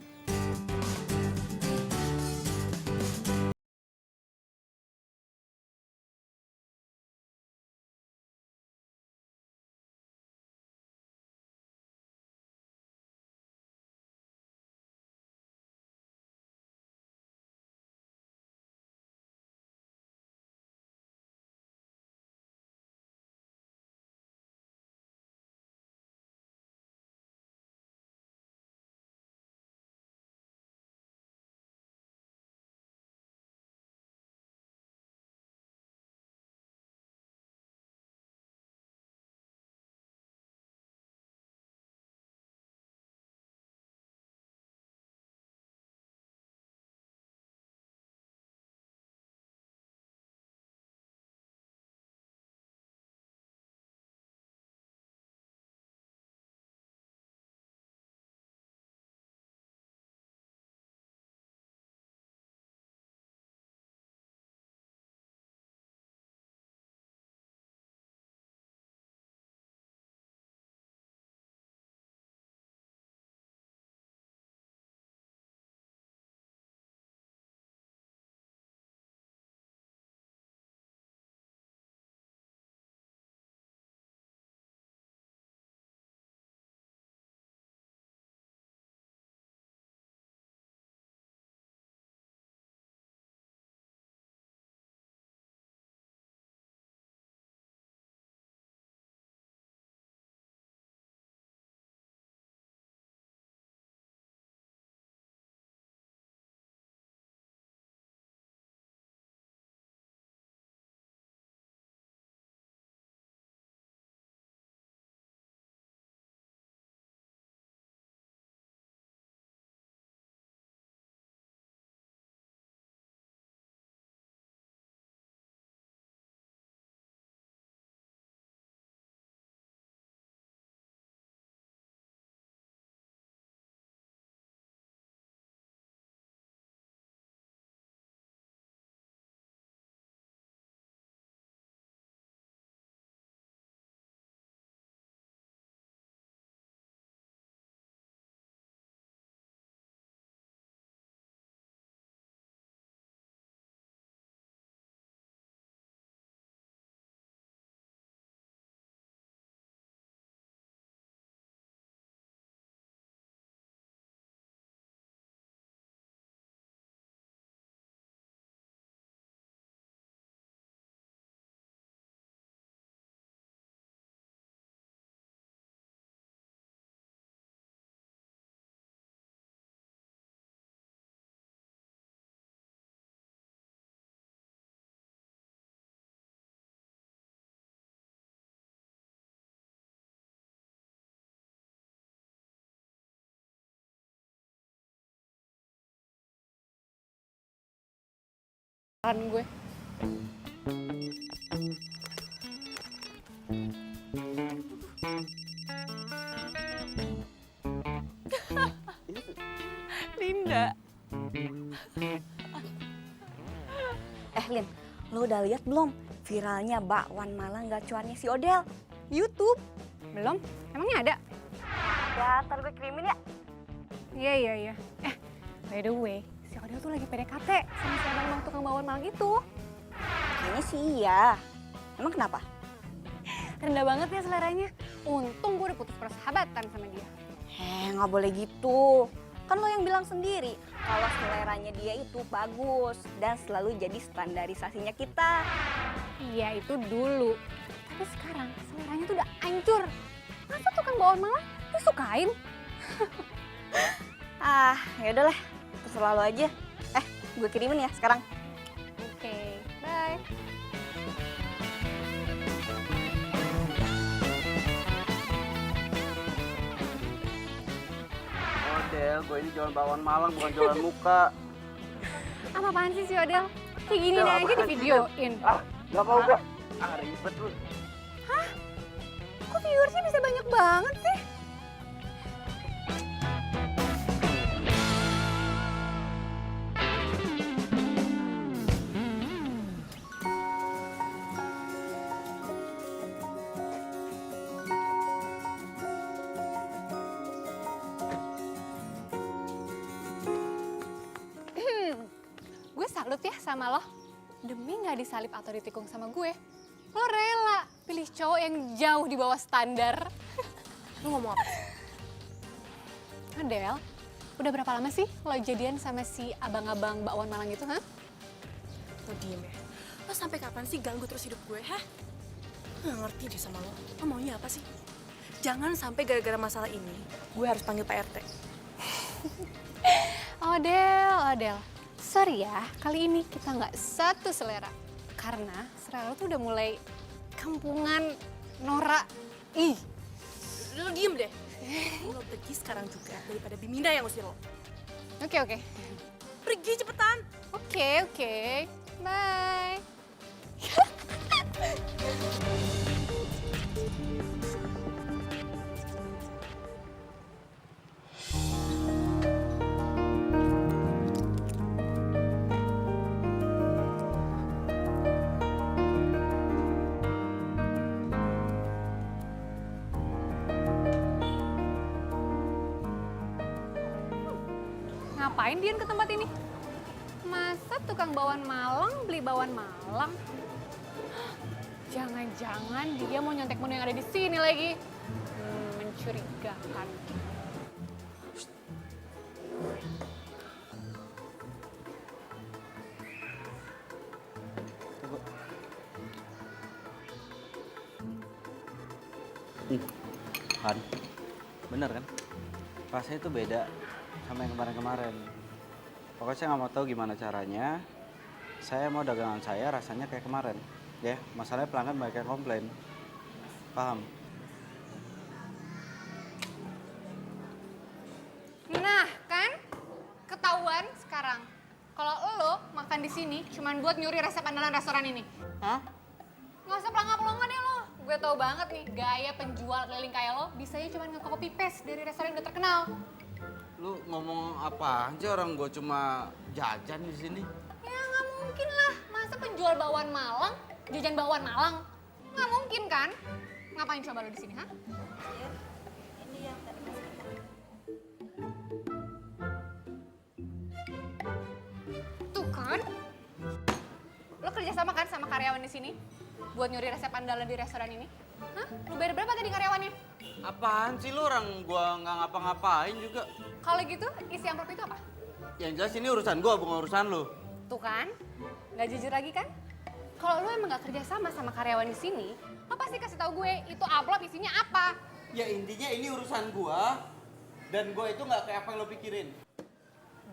Kan gue. Linda. Lin, lo udah lihat belum viralnya bakwan Malang gacuannya si Odell di YouTube? Belum? Emangnya ada? Ya, ntar gue kirimin ya. Iya. By the way, si Odell tuh lagi PDKT sama si abang tukang bakwan Malang itu. Kayaknya sih iya. Emang kenapa? Rendah banget ya seleranya. Untung gue udah putus persahabatan sama dia. Nggak boleh gitu. Kan lo yang bilang sendiri kalau seleranya dia itu bagus dan selalu jadi standarisasinya kita. Iya itu dulu. Tapi sekarang seleranya tuh udah hancur. Masa tukang bakwan Malang disukain? Ya udah lah, terserah lo aja. Gue kirimin ya sekarang. Oke, bye. Odel, gue ini jualan bakwan Malang bukan jualan muka. Apaan sih si Odell? Kayak gini Odell, aja apaan di sih, videoin. Gak mau gue. Ribet lu. Kok viewersnya bisa banyak banget sih? Gue salut ya sama lo. Demi gak disalip atau ditikung sama gue, lo rela pilih cowok yang jauh di bawah standar. Lu ngomong apa? Adel, udah berapa lama sih lo jadian sama si abang-abang bakwan Malang itu, ha? Lo diem ya. Lo sampai kapan sih ganggu terus hidup gue, ha? Nggak ngerti deh sama lo. Lo maunya apa sih? Jangan sampai gara-gara masalah ini, gue harus panggil Pak RT. Odel. Sorry ya, kali ini kita nggak satu selera. Karena selera lo tuh udah mulai kampungan, norak. Ih. Lo diem deh. Lo pergi sekarang juga daripada Biminda yang usir lo. Oke. Pergi cepetan. Oke. Bye. Ngapain Dian ke tempat ini? Masa tukang bakwan Malang beli bakwan Malang? Jangan-jangan dia mau nyontek menu yang ada di sini lagi. Mencurigakan. Han, bener kan? Rasanya itu beda sama yang kemarin-kemarin. Pokoknya saya nggak mau tahu gimana caranya. Saya mau dagangan saya rasanya kayak kemarin. Ya, masalahnya pelanggan banyak yang komplain. Paham? Nah kan, ketahuan sekarang. Kalau lo makan di sini cuman buat nyuri resep andalan restoran ini. Hah? Nggak usah pelangga-pelangga deh lo. Gue tau banget nih, gaya penjual keliling kayak lo bisanya cuma nge-copy paste dari restoran yang udah terkenal. Lu ngomong apa aja, orang gue cuma jajan di sini. Ya nggak mungkin lah, masa penjual bakwan Malang, jajan bakwan Malang? Nggak mungkin kan? Ngapain coba lo di sini, ha? Ini yang tadi Tuh kan? Lo kerja sama kan sama karyawan di sini? Buat nyuri resep andalan di restoran ini? Hah? Lo bayar berapa tadi karyawannya? Apaan sih lu, orang gua nggak ngapa-ngapain juga. Kalau gitu, isi amplop itu apa? Yang jelas ini urusan gua, bukan urusan lu. Tuh kan? Nggak jujur lagi kan? Kalau lo emang nggak kerja sama karyawan di sini, lo pasti kasih tahu gue itu amplop isinya apa. Ya intinya ini urusan gua, dan gua itu nggak kayak apa yang lo pikirin.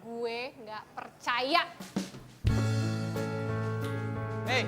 Gue nggak percaya. Hey,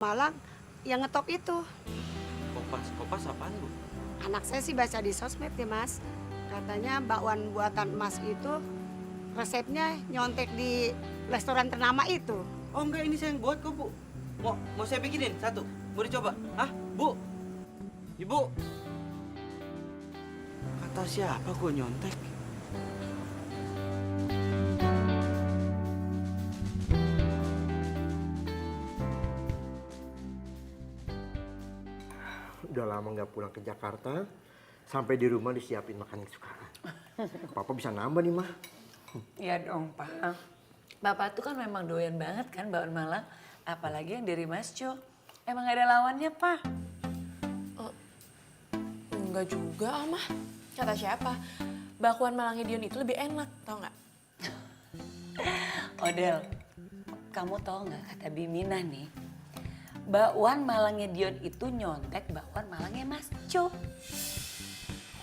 Malang yang ngetop itu. Kopas apaan, Bu? Anak saya sih baca di sosmed ya Mas. Katanya bakwan buatan Mas itu resepnya nyontek di restoran ternama itu. Oh enggak, ini saya yang buat kok, Bu. Mau saya bikinin satu? Mau dicoba? Hah, Bu? Ibu? Kata siapa gua nyontek? Udah lama nggak pulang ke Jakarta, sampai di rumah disiapin makan kesukaan. Papa bisa nambah nih, Mah. Iya dong, Pak. Bapak tuh kan memang doyan banget kan bakwan Malang, apalagi yang dari Mas Jo. Emang gak ada lawannya, Pak. Enggak juga, Mah. Kata siapa? Bakwan Malangnya Dion itu lebih enak, tau nggak? Odel, kamu tau nggak kata Bimina nih? Bakwan Malangnya Dion itu nyontek bakwan Malangnya Mas Jo.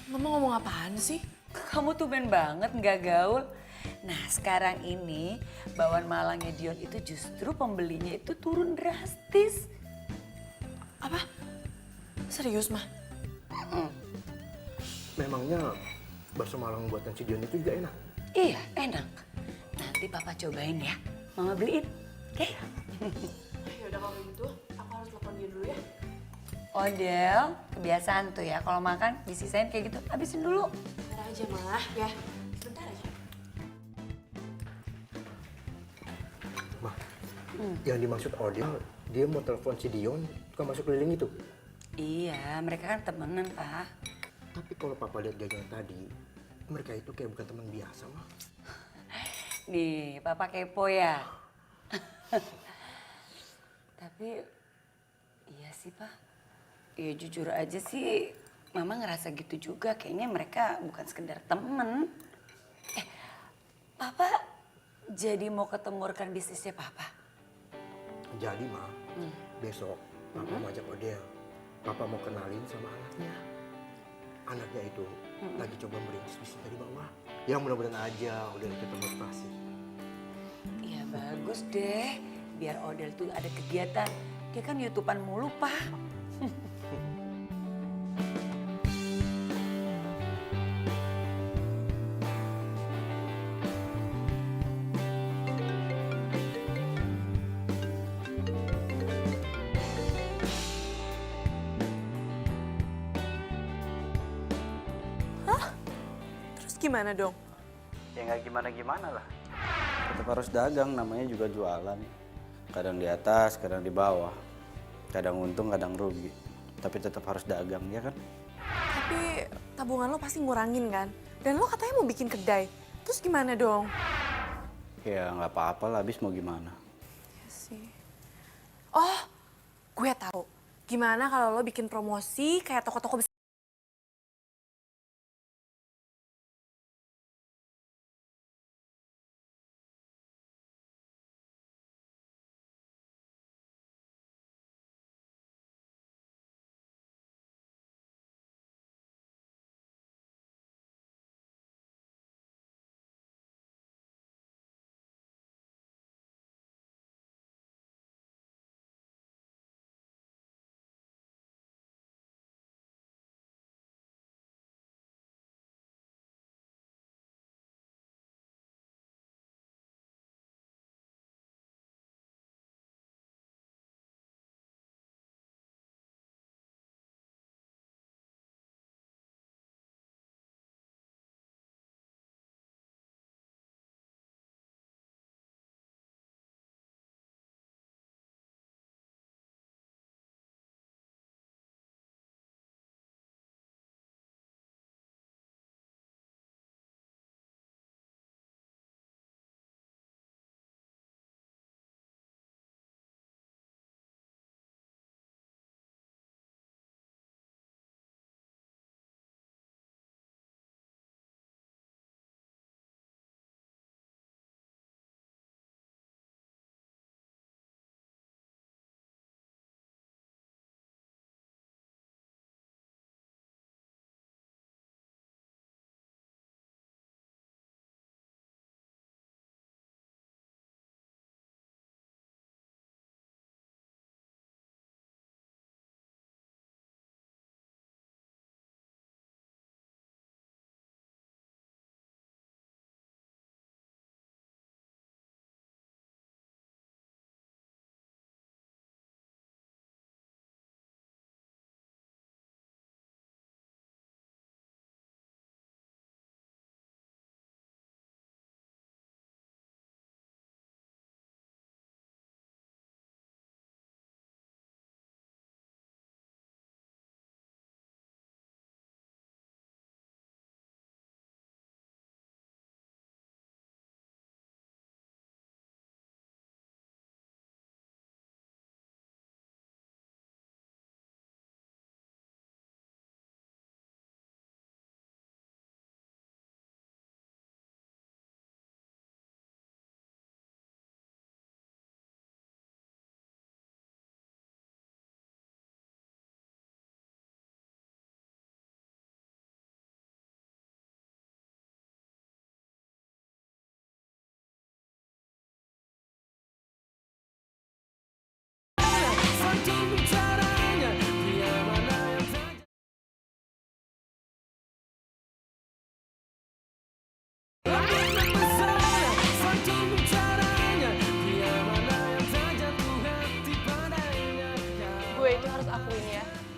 Mama ngomong apaan sih? Kamu tuh ben banget nggak gaul. Nah sekarang ini bakwan Malangnya Dion itu justru pembelinya itu turun drastis. Apa? Serius, Mah? Memangnya bakso Malang buatan si Dion itu juga enak? Iya enak. Nanti papa cobain ya. Mama beliin, oke? Ya udah kalau gitu, aku harus telepon dia dulu ya. Odel, kebiasaan tuh ya kalau makan disisain kayak gitu, habisin dulu. Bentar aja, Mah, ya. Bentar aja. Mah, yang dimaksud Odil, dia mau telepon si Dion, tukang masuk keliling itu. Iya, mereka kan temenan, Pak. Tapi kalau Papa lihat jajanan tadi, mereka itu kayak bukan teman biasa, Mah. Nih, Papa kepo ya. Tapi, iya sih, Pak. Ya jujur aja sih, Mama ngerasa gitu juga. Kayaknya mereka bukan sekedar temen. Papa jadi mau ketemurkan bisnisnya Papa? Jadi, Mah, besok Papa mau ajak Odil. Papa mau kenalin sama anaknya. Anaknya itu lagi coba merintis bisnis dari bawah. Ya mudah-mudahan aja Odil itu termotivasi. Iya bagus deh, biar Odel tuh ada kegiatan. Dia kan YouTubean mulu, Pak. Terus gimana dong? Ya nggak gimana-gimana lah. Tetap harus dagang, namanya juga jualan. Kadang di atas, kadang di bawah. Kadang untung, kadang rugi. Tapi tetap harus dagang, ya kan? Tapi tabungan lo pasti ngurangin kan? Dan lo katanya mau bikin kedai. Terus gimana dong? Ya nggak apa-apa lah, habis mau gimana. Ya sih. Oh, gue tahu. Gimana kalau lo bikin promosi kayak toko-toko besar?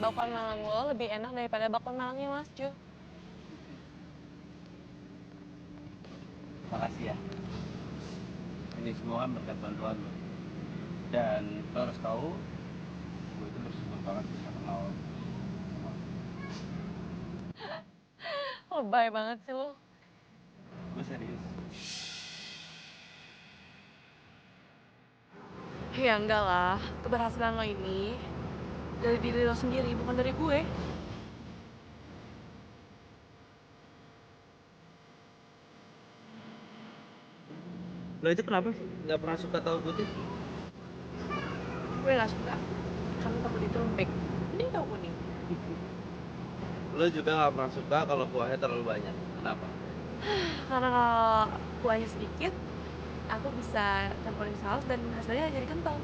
bakwan Malang lo lebih enak daripada bakwan Malangnya Mas Jo. Makasih ya. Ini semua kan berkat bantuan lo. Dan lo harus tahu, gue itu bersyukur banget bisa kenal lo. Oh, baik banget sih lo. Gue serius. Ya enggak lah, keberhasilan lo ini dari diri lo sendiri, bukan dari gue. Lo itu kenapa sih? Gak pernah suka tahu putih? Gue gak suka, karena takut itu lembek. Ini tau kuning. Lo juga gak pernah suka kalau kuahnya terlalu banyak. Kenapa? Karena kalau kuahnya sedikit, aku bisa campurin saus dan hasilnya jadi kental.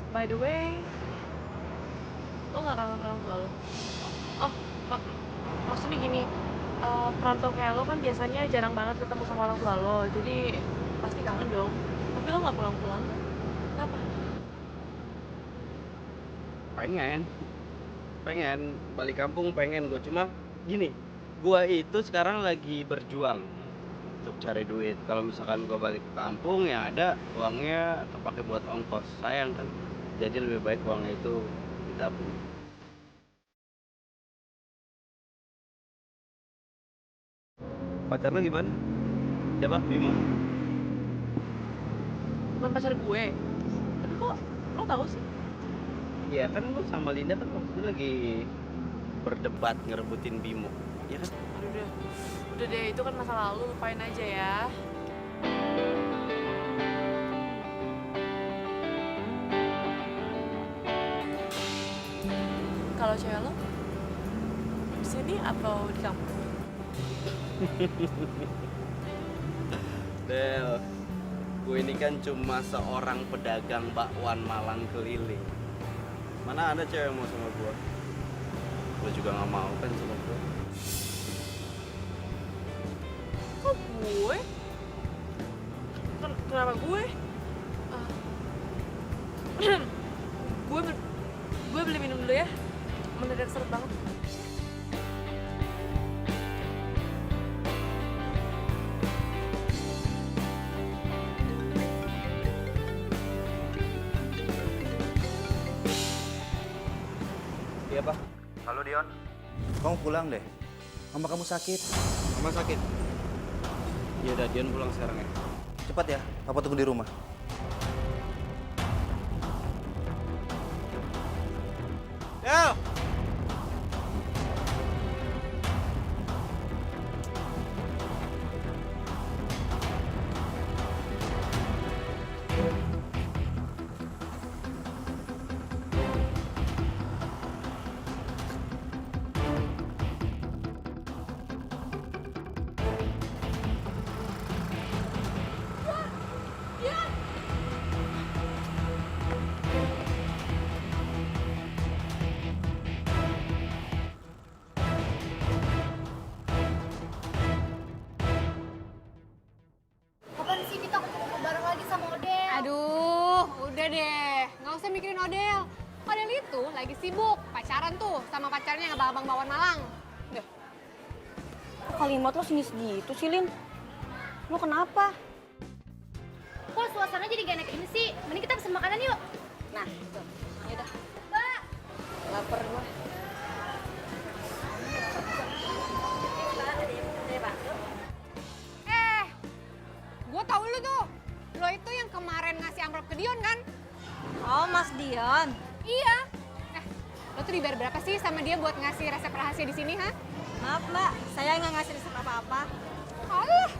By the way, lo gak kangen orang tua lo? Oh, maksudnya gini, perantau kayak lo kan biasanya jarang banget ketemu sama orang tua lo, jadi pasti kangen dong. Tapi lo gak pulang-pulang, kenapa? Pengen balik kampung, pengen gue. Cuma gini, gue itu sekarang lagi berjuang untuk cari duit. Kalau misalkan gue balik ke kampung, yang ada uangnya terpakai buat ongkos. Sayang kan. Jadi lebih baik uangnya itu ditabung. Pacar lo gimana? Siapa? Bimo? Bukan pacar gue. Tapi kok lo tahu sih? Iya kan lo sama Linda kan waktu itu lagi berdebat ngerebutin Bimo. Iya kan? Aduh udah deh, itu kan masa lalu, lupain aja ya. Kalau cewek lo di sini atau di kampung? Del, gue ini kan cuma seorang pedagang bakwan Malang keliling. Mana ada cewek yang mau sama gue? Lo juga gak mau kan sama gue? Kok gue? Kenapa gue? Gue beli minum dulu ya. Mendadak seret banget. Iya, Pak. Halo Dion, kamu pulang deh. Mama kamu sakit. Mama sakit? Ya udah, Dion pulang sekarang ya. Cepat ya, Papa tunggu di rumah. Del! Kapan sih kita ketemu bareng lagi sama Odel? Aduh, udah deh. Nggak usah mikirin Odel. Odel itu lagi sibuk pacaran tuh sama pacarnya yang abang-abang Bakwan Malang. Udah. Kalimat lo sinis gitu sih, Lin. Lo kenapa? Kok suasana jadi gak enak ini sih? Mending kita pesen makanan yuk. Nah, tuh. Ayo dah. Mbak. Laper gue. Gue tau lu tuh. Lo itu yang kemarin ngasih amplop ke Dion kan? Oh, Mas Dion. Iya. Lo tuh dibayar berapa sih sama dia buat ngasih resep rahasia di sini, ha? Maaf, Mbak. Saya nggak ngasih resep apa-apa. Alah.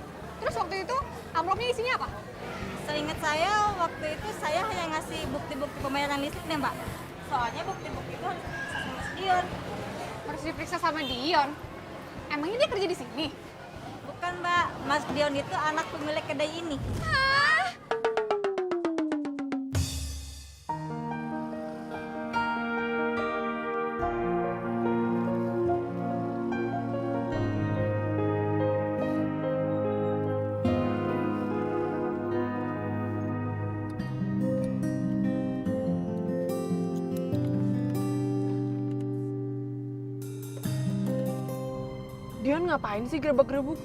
Terus waktu itu amplopnya isinya apa? Seingat saya, waktu itu saya hanya ngasih bukti-bukti pembayaran listrik deh, Mbak. Soalnya bukti-bukti itu harus diperiksa sama Mas Dion. Harus diperiksa sama Dion? Emangnya dia kerja di sini? Bukan, Mbak. Mas Dion itu anak pemilik kedai ini. Dion ngapain sih gerebek-gerebuk?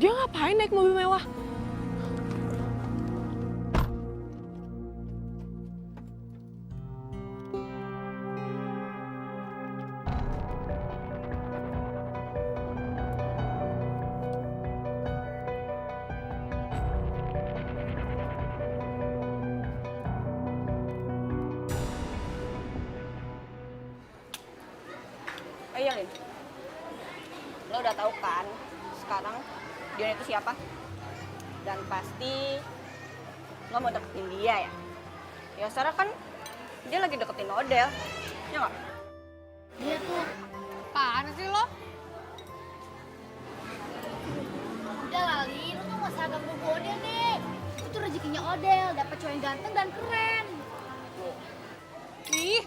Dia ngapain naik mobil mewah? Iya, Lin. Lo udah tahu kan sekarang Dion itu siapa? Dan pasti lo mau deketin dia ya? Ya sekarang kan dia lagi deketin Odel, ya nggak? Iya tuh. Apaan sih lo? Udah lah, Lin, lu tuh gak usah ganggu Odel deh. Itu rezekinya Odel, dapet cowok yang ganteng dan keren. Ih,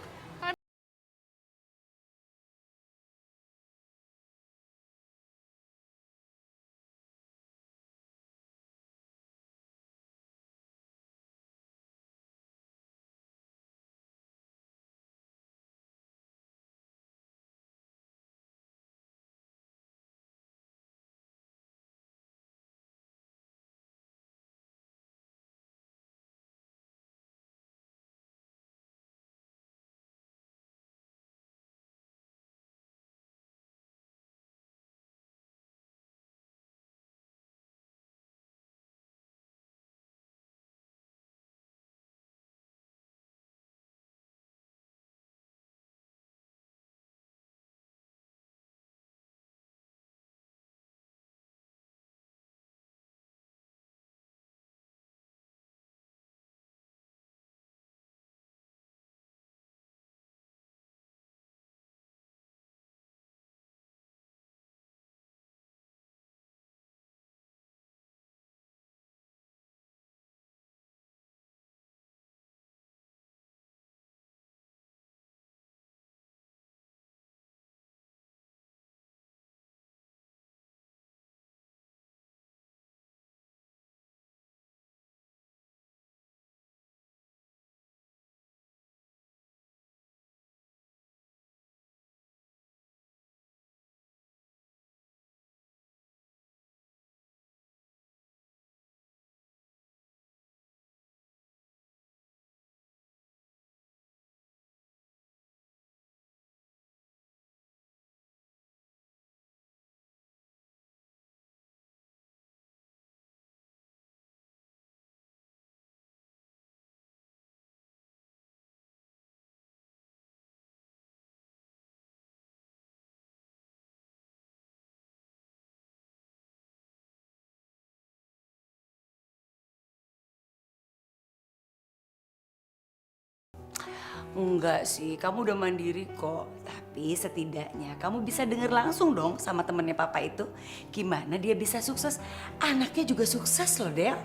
Enggak sih, kamu udah mandiri kok. Tapi setidaknya kamu bisa denger langsung dong sama temennya papa itu. Gimana dia bisa sukses? Anaknya juga sukses loh, Del.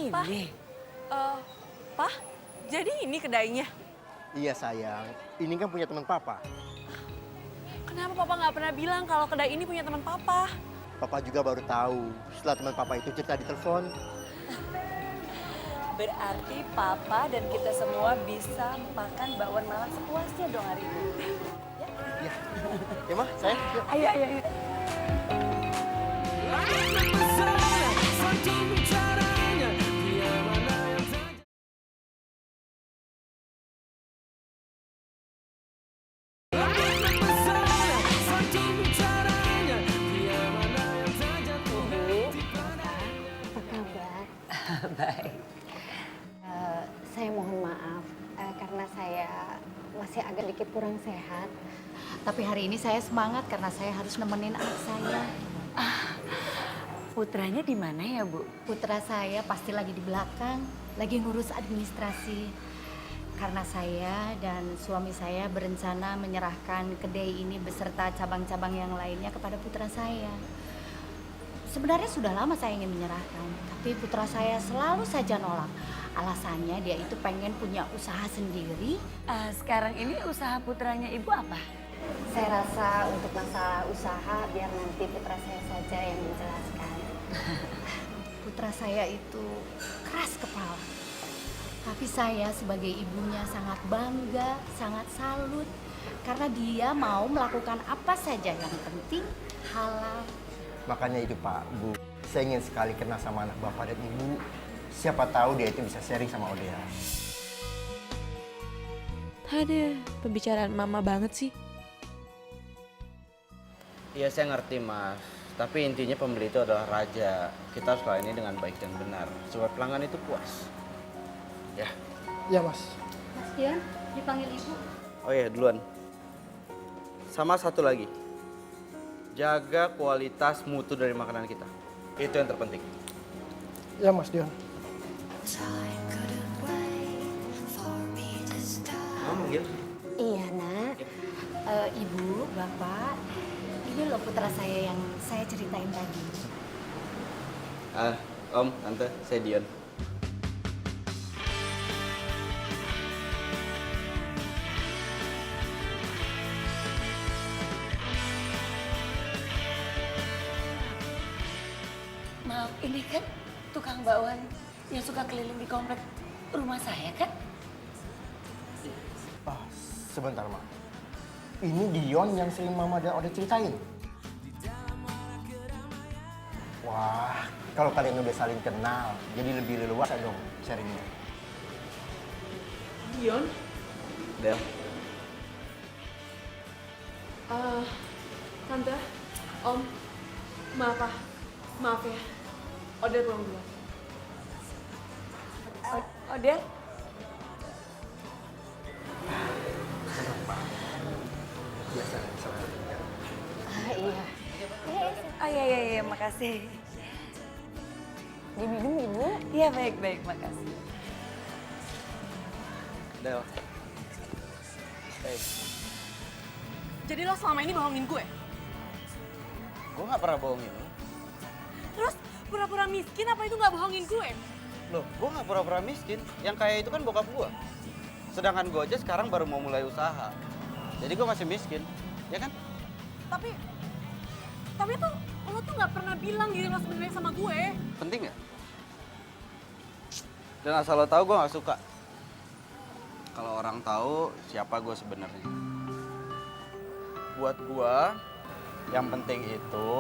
Ini. Pak, jadi ini kedainya? Iya sayang, ini kan punya teman papa. Kenapa papa nggak pernah bilang kalau kedai ini punya teman papa? Papa juga baru tahu setelah teman papa itu cerita di telepon. Berarti papa dan kita semua bisa makan bakwan malam sepuasnya dong hari ini. Ya, ya mah, sayang. Yuk. Ayo, ayo, ayo. Baik. Saya mohon maaf karena saya masih agak dikit kurang sehat. Tapi hari ini saya semangat karena saya harus nemenin anak saya. Putranya di mana ya, Bu? Putra saya pasti lagi di belakang, lagi ngurus administrasi. Karena saya dan suami saya berencana menyerahkan kedai ini beserta cabang-cabang yang lainnya kepada putra saya. Sebenarnya sudah lama saya ingin menyerahkan, tapi putra saya selalu saja nolak. Alasannya dia itu pengen punya usaha sendiri. Sekarang ini usaha putranya Ibu apa? Saya rasa untuk masalah usaha biar nanti putra saya saja yang menjelaskan. Putra saya itu keras kepala. Tapi saya sebagai ibunya sangat bangga, sangat salut. Karena dia mau melakukan apa saja yang penting halal. Makanya itu Pak, Bu, saya ingin sekali kenal sama anak Bapak dan Ibu. Siapa tahu dia itu bisa sharing sama Odea. Ada pembicaraan mama banget sih. Iya saya ngerti mas, tapi intinya pembeli itu adalah raja. Kita harus layannya dengan baik dan benar, supaya pelanggan itu puas. Ya. Iya mas. Mas Dion, dipanggil ibu. Oh iya duluan. Sama satu lagi, jaga kualitas mutu dari makanan kita. Itu yang terpenting. Iya mas Dion. Kamu manggil? Iya nak. Ibu, bapak, ini loh putra saya yang saya ceritain tadi. Om, tante, saya Dion. Maaf, ini kan tukang bakwan yang suka keliling di komplek rumah saya kan? Sebentar, Ma. Ini Dion yang sering Mama dan Ode ceritain. Wah, kalau kalian udah saling kenal, jadi lebih leluasa dong sharingnya. Dion? Del. Tante, Om, maaf ya. Ode pulang duluan. Ode? Biasa, salah. Iya. Oh iya, makasih. Diminum ibu? Iya baik, makasih. Del. Hey. Jadi lo selama ini bohongin gue? Gue gak pernah bohongin lo. Terus pura-pura miskin apa itu nggak bohongin gue? Loh, gue gak pura-pura miskin. Yang kaya itu kan bokap gue. Sedangkan gue aja sekarang baru mau mulai usaha. Jadi gue masih miskin, ya kan? Tapi tuh lo tuh nggak pernah bilang diri lo sebenarnya sama gue. Penting gak? Dan asal lo tahu gue gak suka. Kalau orang tahu siapa gue sebenarnya. Buat gue, yang penting itu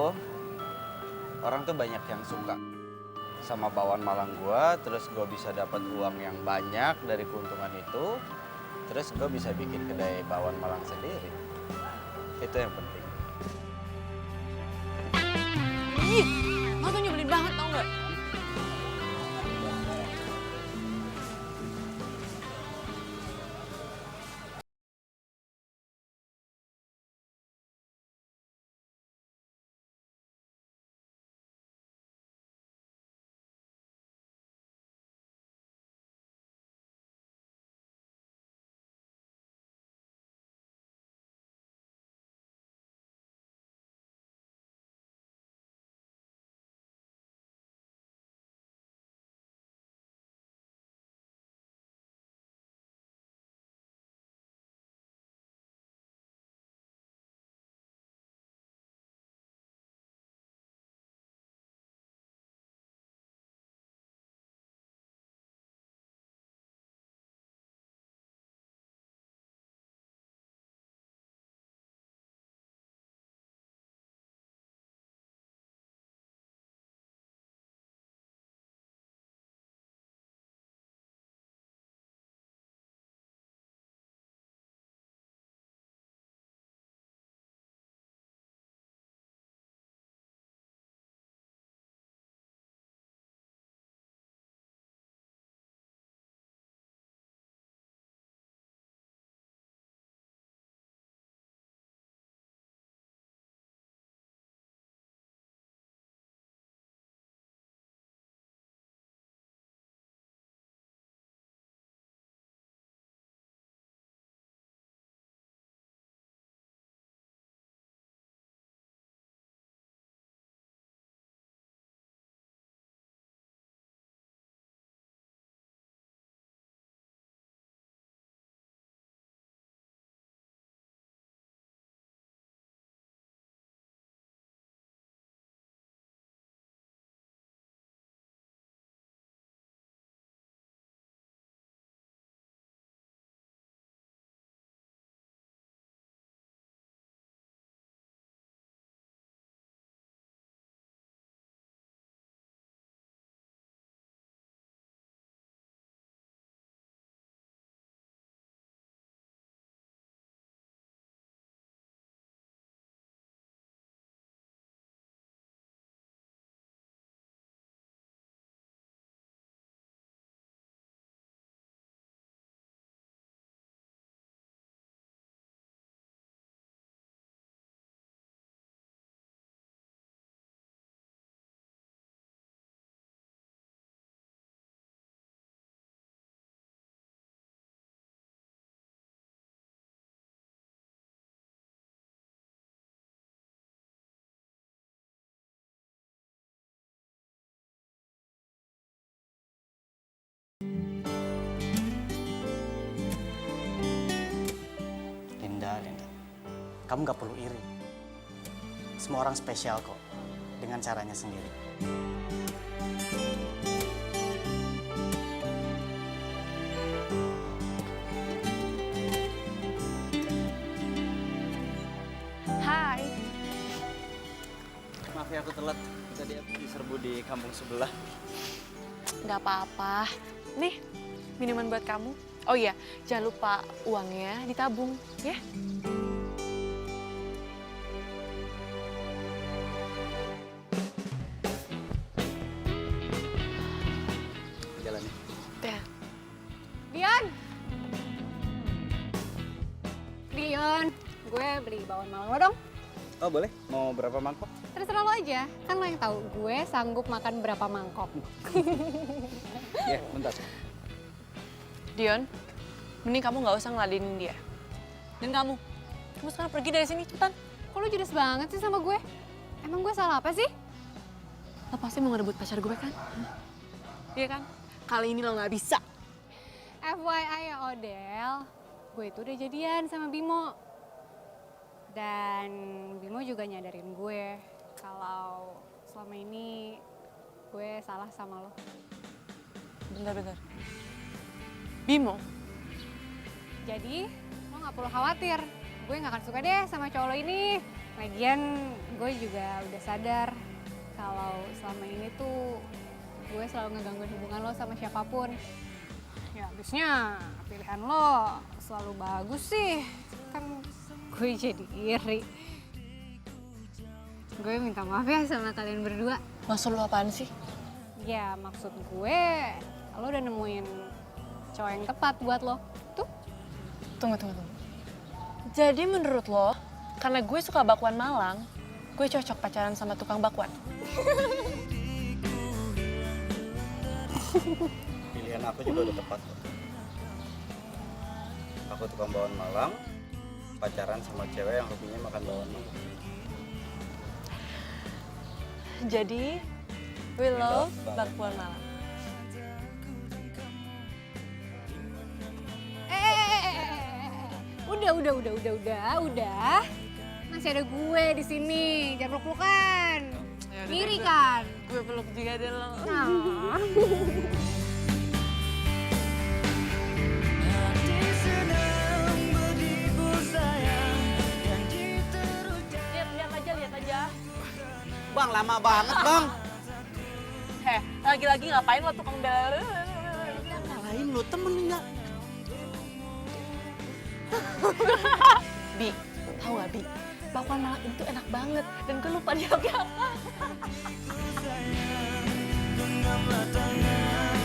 orang tuh banyak yang suka sama bakwan Malang gue, terus gue bisa dapat uang yang banyak dari keuntungan itu, terus gue bisa bikin kedai bakwan Malang sendiri. Itu yang penting. Ih, lo tuh nyebelin banget tau nggak? kamu gak perlu iri. Semua orang spesial kok, dengan caranya sendiri. Hai. Maaf ya aku telat. Tadi aku diserbu di kampung sebelah. Nggak apa-apa. Nih, minuman buat kamu. Oh iya, jangan lupa uangnya ditabung, ya. Jalan ya. Ya. Dion! Dion, gue beli bakwan malang lo dong. Oh boleh, mau berapa mangkok? Terserah lo aja, kan lo yang tahu gue sanggup makan berapa mangkok. Ya, bentar. Dion, mending kamu nggak usah ngeladenin dia. Dan kamu sekarang pergi dari sini, cepetan. Kok lo judes banget sih sama gue? Emang gue salah apa sih? Lo pasti mau ngerebut pacar gue kan? Iya kan? Kali ini lo nggak bisa. FYI ya Odel, gue itu udah jadian sama Bimo. Dan Bimo juga nyadarin gue kalau selama ini gue salah sama lo. Bentar. Bimo? Jadi lo gak perlu khawatir, gue gak akan suka deh sama cowok lo ini. Lagian gue juga udah sadar kalau selama ini tuh gue selalu ngegangguin hubungan lo sama siapapun. Ya habisnya pilihan lo selalu bagus sih, kan gue jadi iri. Gue minta maaf ya sama kalian berdua. Maksud lo apaan sih? Ya maksud gue, lo udah nemuin cowok yang tepat buat lo. Tuh. Tunggu. Jadi menurut lo, karena gue suka bakwan Malang, gue cocok pacaran sama tukang bakwan? Pilihan aku juga udah tepat kok. Aku tukang bakwan Malang, pacaran sama cewek yang hobinya makan bakwan Malang. Jadi, we love bakwan Malang. Udah. Masih ada gue di sini, jangan peluk-pelukan. Ngiri kan? Gue peluk juga deh lo. Nah. Lihat aja. Bang, lama banget bang. Lagi-lagi ngapain lo tukang bel? Lain lo temen nggak? Bi, tahu nggak Bi? Bakwan Malang itu enak banget dan gue lupa dialognya apa. Genggamlah tangan